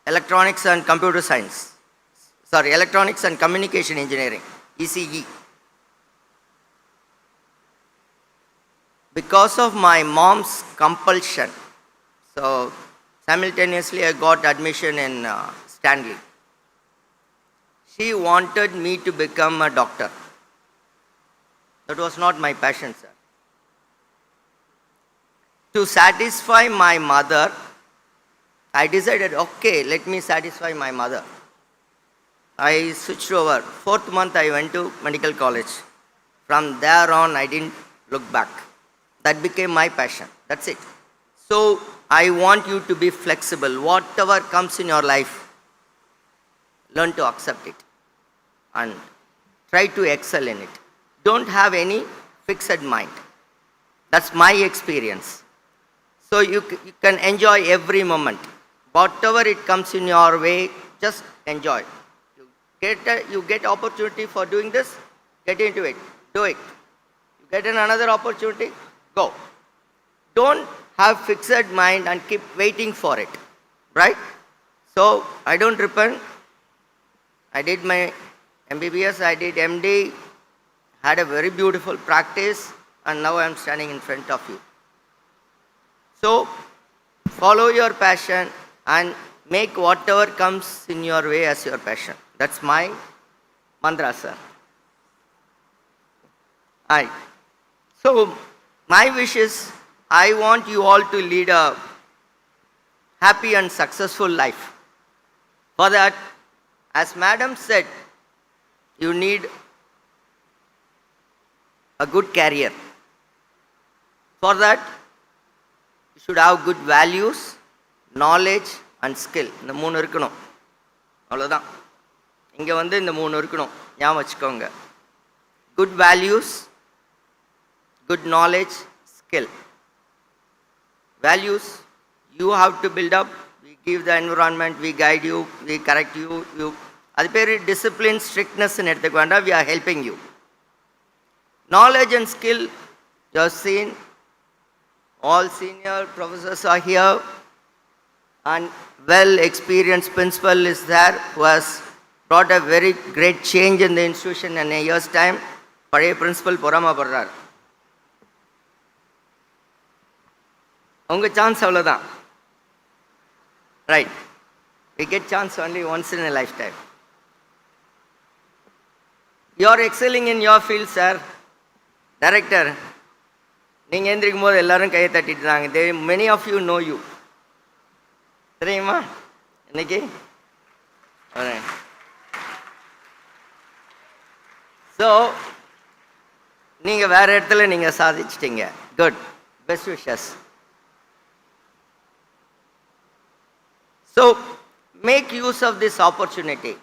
electronics and computer science. Sorry, electronics and communication engineering, ECE. Because of my mom's compulsion. So simultaneously I got admission in Stanley. She wanted me to become a doctor. That was not my passion, sir. To satisfy my mother, I decided, okay, let me satisfy my mother. I switched over. 4th month I went to medical college. From there on, I didn't look back. That became my passion. That's it. So I want you to be flexible. Whatever comes in your life, learn to accept it and try to excel in it. Don't have any fixed mind. That's my experience. So you can enjoy every moment. Whatever it comes in your way, just enjoy. You get opportunity for doing this, get into it, do it. You get another opportunity, go. Don't have fixed mind and keep waiting for it, right? So I don't repent. I did my MBBS, I did MD, had a very beautiful practice, and now I'm standing in front of you. So follow your passion and make whatever comes in your way as your passion. That's my mantra, sir. So my wish is, I want you all to lead a happy and successful life. For that, as Madam said, you need a good career. For that, you should have good values, knowledge and skill. இந்த மூணு இருக்கணும். அவ்வளவுதான். இங்க வந்து இந்த மூணு இருக்கணும். ஞாபகம் வச்சுக்கோங்க. Good values, good knowledge, skill. Values, you have to build up. We give the environment, we guide you, we correct you. அது பேர் discipline, strictness ன்னு எடுத்துக்க வேண்டாம். We are helping you. Knowledge and skill, you have seen, all senior professors are here, and well-experienced principal is there who has brought a very great change in the institution in a year's time. பழைய principal பொறாமப்படுறார். உங்கள் chance அவ்வளோதான். Right, we get chance only once in a lifetime. You are excelling in your field, sir. Director, நீங்கள் எழுந்திரிக்கும் போது எல்லாரும் கையை தட்டிட்டு இருந்தாங்க. Many of you know you. தெரியுமா இன்னைக்கு? ஸோ நீங்கள் வேறு இடத்துல நீங்கள் சாதிச்சிட்டீங்க. Good, best wishes. So make use of this opportunity.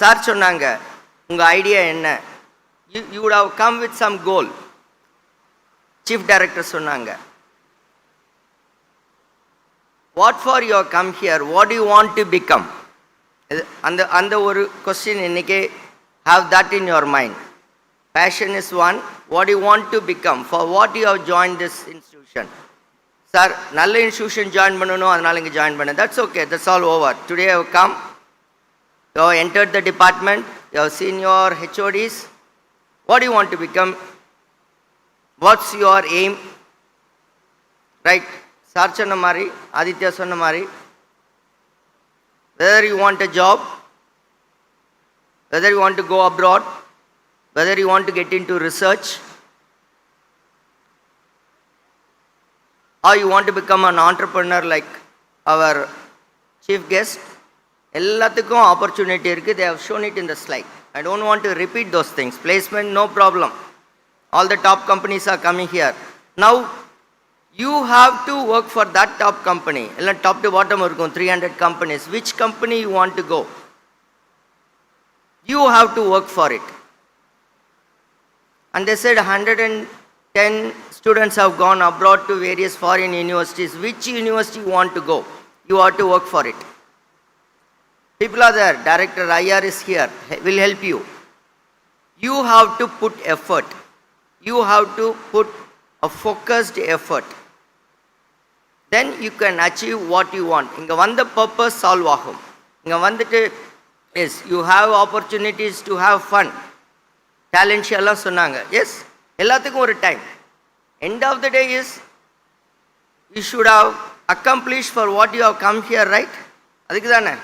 Sir சொன்னாங்க உங்கள் ஐடியா என்ன? You would have come with some goal. Chief director சொன்னாங்க what for you come here, what you want to become. அந்த ஒரு கொஸ்டின் இன்னைக்கு have that in your mind. Passion is one. What do you want to become? For what you have joined this institution? Sir, நல்ல institution join பண்ணணும், அதனால இங்கே join பண்ணேன். That's okay. That's all over. Today I have come. You have entered the department. You have seen your HODs. What do you want to become? What's your aim? Right? Sir சொன்ன மாதிரி, ஆதித்யா சொன்ன மாதிரி, whether you want a job, whether you want to go abroad, whether you want to get into research, or you want to become an entrepreneur like our chief guest, எல்லாத்துக்கும் opportunity இருக்குது. They have shown it in the slide. I don't want to repeat those things. Placement, no problem. All the top companies are coming here. Now, you have to work for that top company. எல்லாம் top to bottom இருக்கும் 300 companies. Which company you want to go? You have to work for it. And they said 110 students have gone abroad to various foreign universities. Which university you want to go? You have to work for it. People are there. Director IR is here. Will help you. You have to put effort. You have to put a focused effort. Then you can achieve what you want. இங்க வந்த purpose solve ஆகும். இங்க வந்துட்டு yes, you have opportunities to have fun. Talent எல்லாம் சொன்னாங்க. Yes, எல்லாத்துக்கும் ஒரு time. End of the day is you should have accomplished for what you have come here, right? அதுக்கு தானே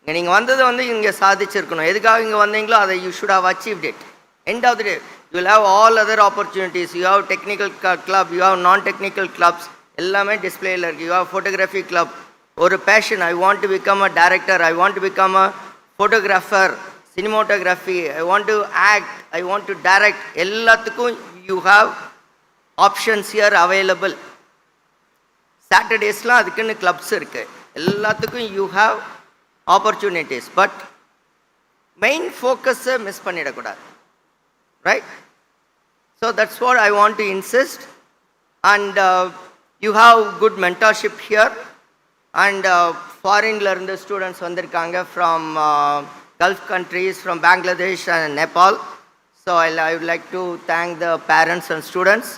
இங்கே நீங்கள் வந்தது வந்து இங்கே சாதிச்சிருக்கணும். எதுக்காக இங்கே வந்தீங்களோ அதை you should have achieved it. End of the day, you will have all other opportunities. You have technical club, you have non-technical clubs. எல்லாமே டிஸ்பிளேயில் இருக்குது. You have photography club. ஒரு passion, I want to become a director, I want to become a photographer, cinematography, I want to act, I want to direct. எல்லாத்துக்கும் you have options here available. Saturdaysலாம் அதுக்குன்னு clubs இருக்குது. எல்லாத்துக்கும் you have opportunities. But main focus miss பண்ணிடக்கூடாது. Right? So that's what I want to insist. And you have good mentorship here. And foreignல இருந்து students வந்திருக்காங்க from Gulf countries, from Bangladesh and Nepal. So I would like to thank the parents and students.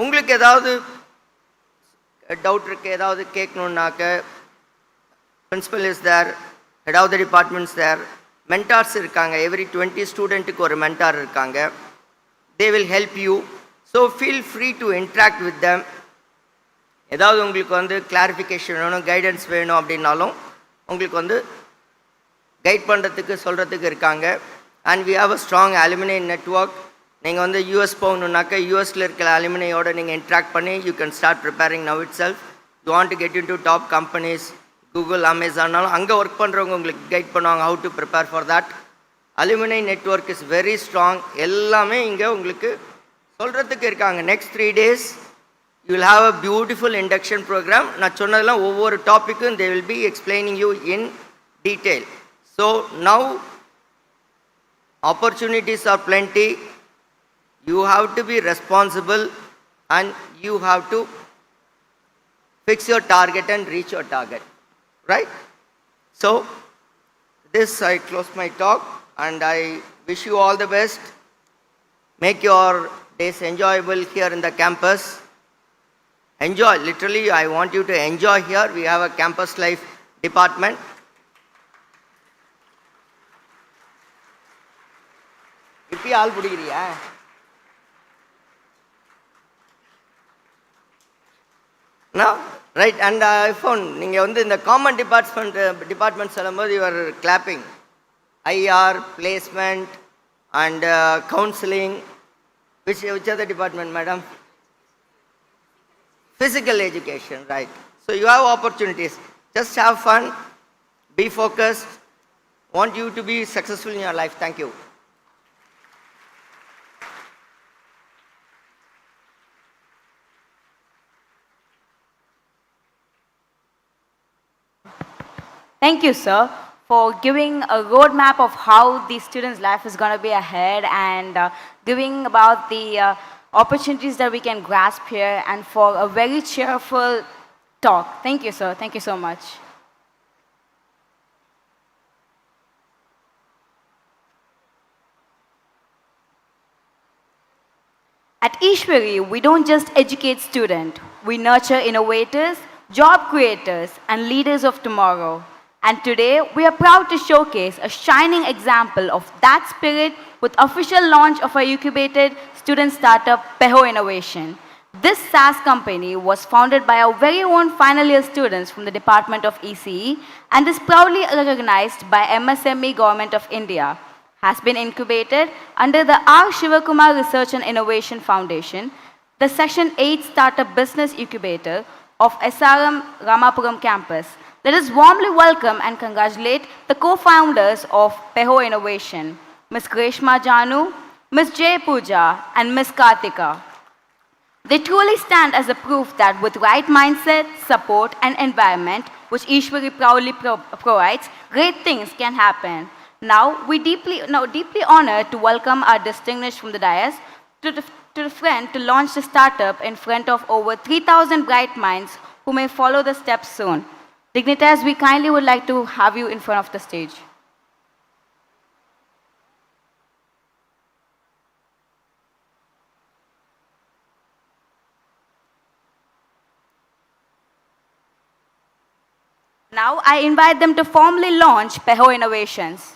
உங்களுக்கு ஏதாவது doubt இருக்கு, ஏதாவது கேட்கணுன்னாக்க principal is there, head of the department is there, mentors இருக்காங்க. Every 20 ஸ்டூடெண்ட்டுக்கு ஒரு mentor இருக்காங்க. They will help you. So feel free to interact with them. ஏதாவது உங்களுக்கு வந்து கிளாரிஃபிகேஷன் வேணும், கைடன்ஸ் வேணும் அப்படின்னாலும் உங்களுக்கு வந்து கைட் பண்ணுறதுக்கு சொல்கிறதுக்கு இருக்காங்க. And we have a strong alumni network. நீங்கள் வந்து யூஎஸ் போகணுன்னாக்கா யூஎஸில் இருக்கிற அலுமினியோட நீங்கள் இன்ட்ராக்ட் பண்ணி you can start preparing now itself. You want to get into top companies, Google, அமேசான்னாலும் அங்கே ஒர்க் பண்ணுறவங்க உங்களுக்கு கைட் பண்ணுவாங்க how to prepare for that. Alumni network is very strong. எல்லாமே இங்கே உங்களுக்கு சொல்கிறதுக்கு இருக்காங்க. Next 3 days you will have a beautiful induction program. நான் சொன்னதெல்லாம் ஒவ்வொரு டாப்பிக்கும் they will be explaining you in detail. So now opportunities are plenty. You have to be responsible and you have to fix your target and reach your target. Right? So this I close my talk and I wish you all the best. Make your days enjoyable here in the campus. Enjoy, literally I want you to enjoy here. We have a campus life department. இப்பயே ஆள் பிடிக்கிறியா? No? Right, and I found நீங்கள் வந்து இந்த common department சொல்லும்போது you are clapping. IR, placement, and counseling. Which other department, madam? Physical education, right. So you have opportunities. Just have fun, be focused, want you to be successful in your life. Thank you. Thank you, sir, for giving a roadmap of how the students' life is going to be ahead and giving about the opportunities that we can grasp here and for a very cheerful talk. Thank you, sir. Thank you so much. At Easwari, we don't just educate students, we nurture innovators, job creators, and leaders of tomorrow. And today, we are proud to showcase a shining example of that spirit with official launch of our incubated student startup, Peho Innovation. This SaaS company was founded by our very own final year students from the Department of ECE and is proudly recognized by MSME Government of India. Has been incubated under the R. Shivakumar Research and Innovation Foundation, the Section 8 Startup Business Incubator of SRM Ramapuram campus. Let us warmly welcome and congratulate the co-founders of Peho Innovation, Ms. Greshma Janu, Ms. Jay Pooja, and Ms. Kartika. They truly stand as a proof that with right mindset, support, and environment, which Easwari proudly provides, great things can happen. Now, we deeply honored to welcome our distinguished from the dais to the front to launch the startup in front of over 3,000 bright minds who may follow the steps soon. Dignitaries, we kindly would like to have you in front of the stage. Now, I invite them to formally launch Peho Innovations.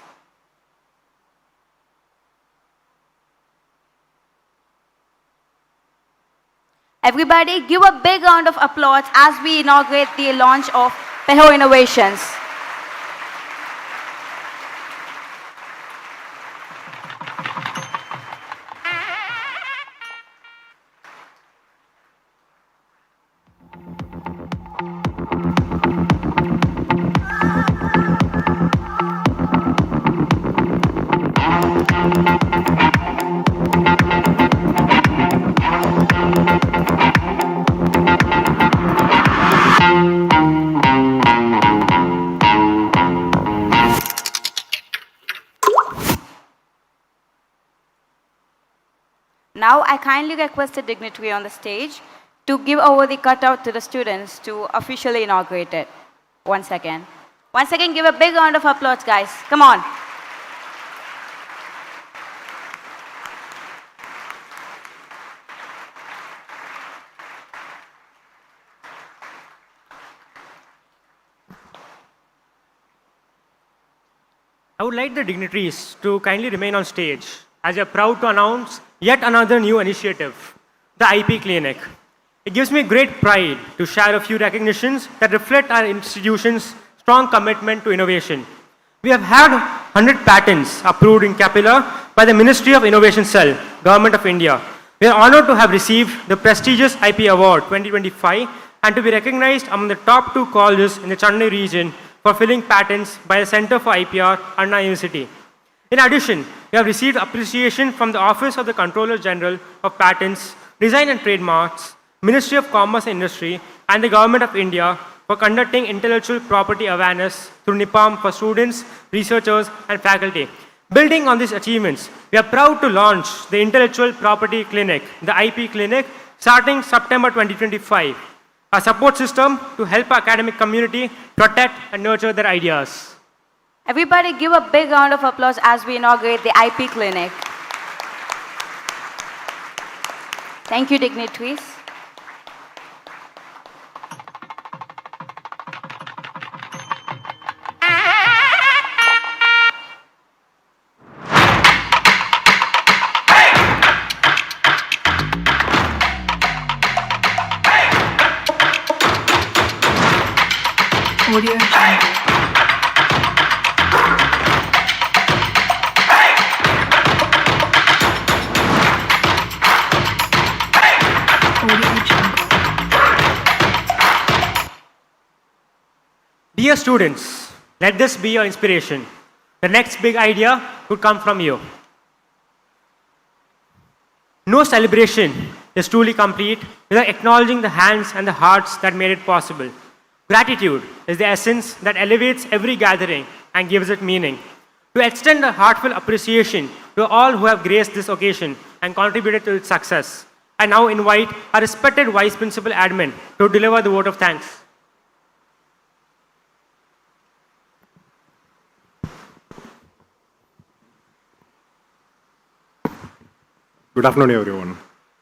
Everybody, give a big round of applause as we inaugurate the launch of Peho Innovations. Now, I kindly request the dignitary on the stage to give over the cutout to the students to officially inaugurate it. Once again, give a big round of applause, guys. Come on. I would like the dignitaries to kindly remain on stage as we are proud to announce yet another new initiative, the IP Clinic. It gives me great pride to share a few recognitions that reflect our institution's strong commitment to innovation. We have had 100 patents approved in Capilla by the Ministry of Innovation Cell, Government of India. We are honored to have received the prestigious IP Award 2025 and to be recognized among the top 2 colleges in the Chennai region for filling patents by the Center for IPR, Anna University. In addition, we have received appreciation from the Office of the Controller General of Patents, Design and Trademarks, Ministry of Commerce and Industry, and the Government of India for conducting intellectual property awareness through NIPAM for students, researchers, and faculty. Building on these achievements, we are proud to launch the Intellectual Property Clinic, the IP Clinic, starting September 2025, a support system to help our academic community protect and nurture their ideas. Everybody give a big round of applause as we inaugurate the IP Clinic. Thank you, dignitaries. Dear students, let this be your inspiration. The next big idea could come from you. No celebration is truly complete without acknowledging the hands and the hearts that made it possible. Gratitude is the essence that elevates every gathering and gives it meaning. To extend a heartfelt appreciation to all who have graced this occasion and contributed to its success, I now invite our respected Vice Principal Admin to deliver the vote of thanks. Good afternoon, everyone.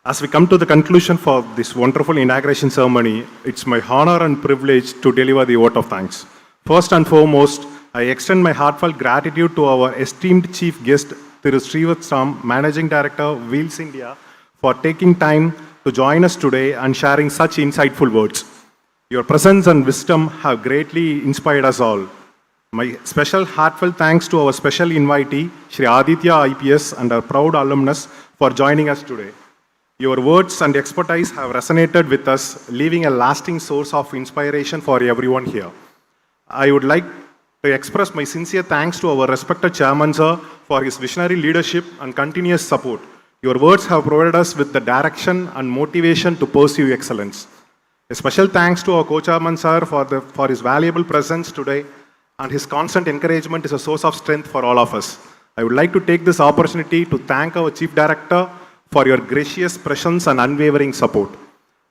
As we come to the conclusion for this wonderful inauguration ceremony, it's my honor and privilege to deliver the vote of thanks. First and foremost, I extend my heartfelt gratitude to our esteemed chief guest, Thiru Srivath Ram, Managing Director, Wheels India, for taking time to join us today and sharing such insightful words. Your presence and wisdom have greatly inspired us all. My special heartfelt thanks to our special invitee, Shri Aditya IPS, and our proud alumnus for joining us today. Your words and expertise have resonated with us, leaving a lasting source of inspiration for everyone here. I would like to express my sincere thanks to our respected Chairman, sir, for his visionary leadership and continuous support. Your words have provided us with the direction and motivation to pursue excellence. A special thanks to our co-chairman, sir, for his valuable presence today, and his constant encouragement is a source of strength for all of us. I would like to take this opportunity to thank our Chief Director for your gracious presence and unwavering support.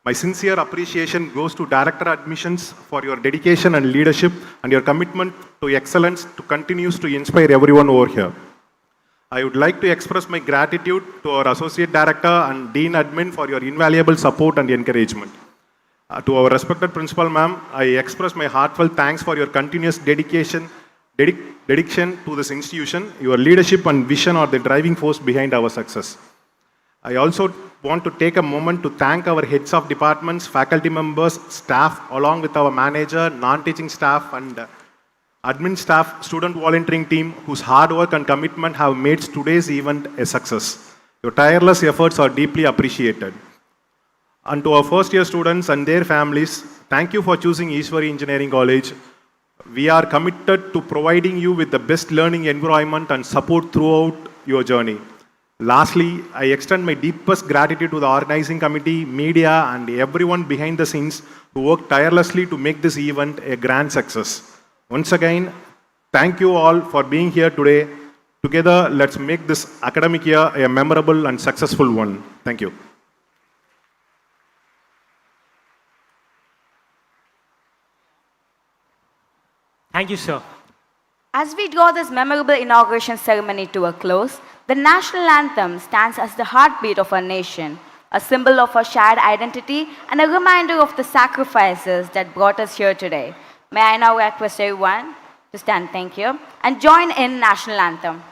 My sincere appreciation goes to Director Admissions for your dedication and leadership and your commitment to excellence to continues to inspire everyone over here. I would like to express my gratitude to our Associate Director and Dean Admin for your invaluable support and encouragement. To our respected Principal Ma'am, I express my heartfelt thanks for your continuous dedication to this institution. Your leadership and vision are the driving force behind our success. I also want to take a moment to thank our heads of departments, faculty members, staff, along with our manager, non-teaching staff, and admin staff, student volunteering team, whose hard work and commitment have made today's event a success. Your tireless efforts are deeply appreciated. And to our first-year students and their families, thank you for choosing Easwari Engineering College. We are committed to providing you with the best learning environment and support throughout your journey. Lastly, I extend my deepest gratitude to the organizing committee, media, and everyone behind the scenes who worked tirelessly to make this event a grand success. Once again, thank you all for being here today. Together, let's make this academic year a memorable and successful one. Thank you. Thank you, sir. As we draw this memorable inauguration ceremony to a close, the national anthem stands as the heartbeat of our nation, a symbol of our shared identity and a reminder of the sacrifices that brought us here today. May I now request everyone to stand, thank you, and join in national anthem.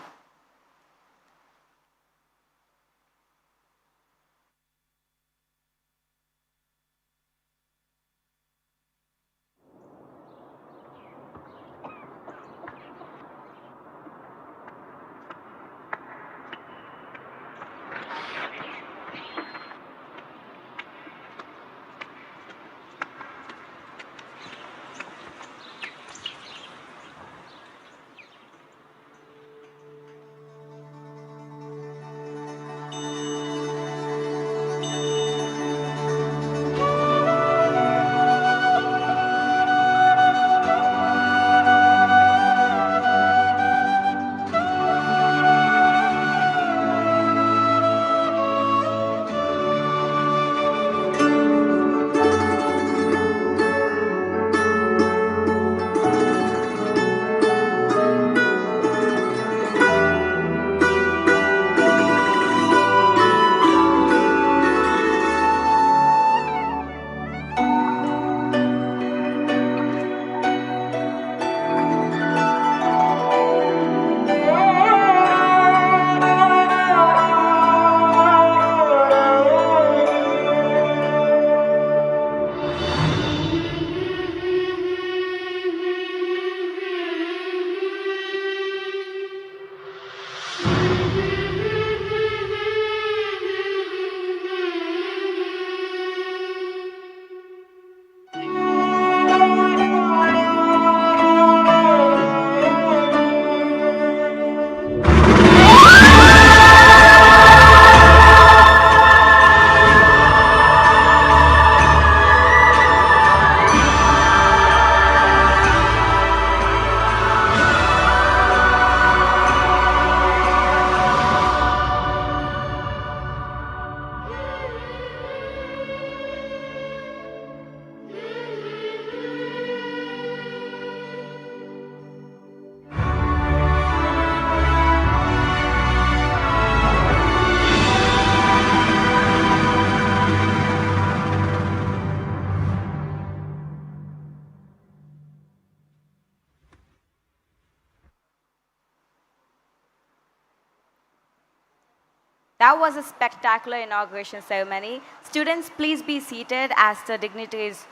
That was a spectacular inauguration ceremony. Students, please be seated as the dignitaries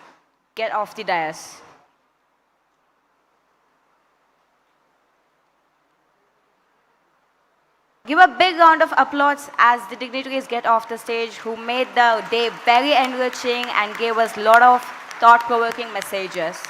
get off the dais. Give a big round of applause as the dignitaries get off the stage, who made the day very enriching and gave us a lot of thought-provoking messages.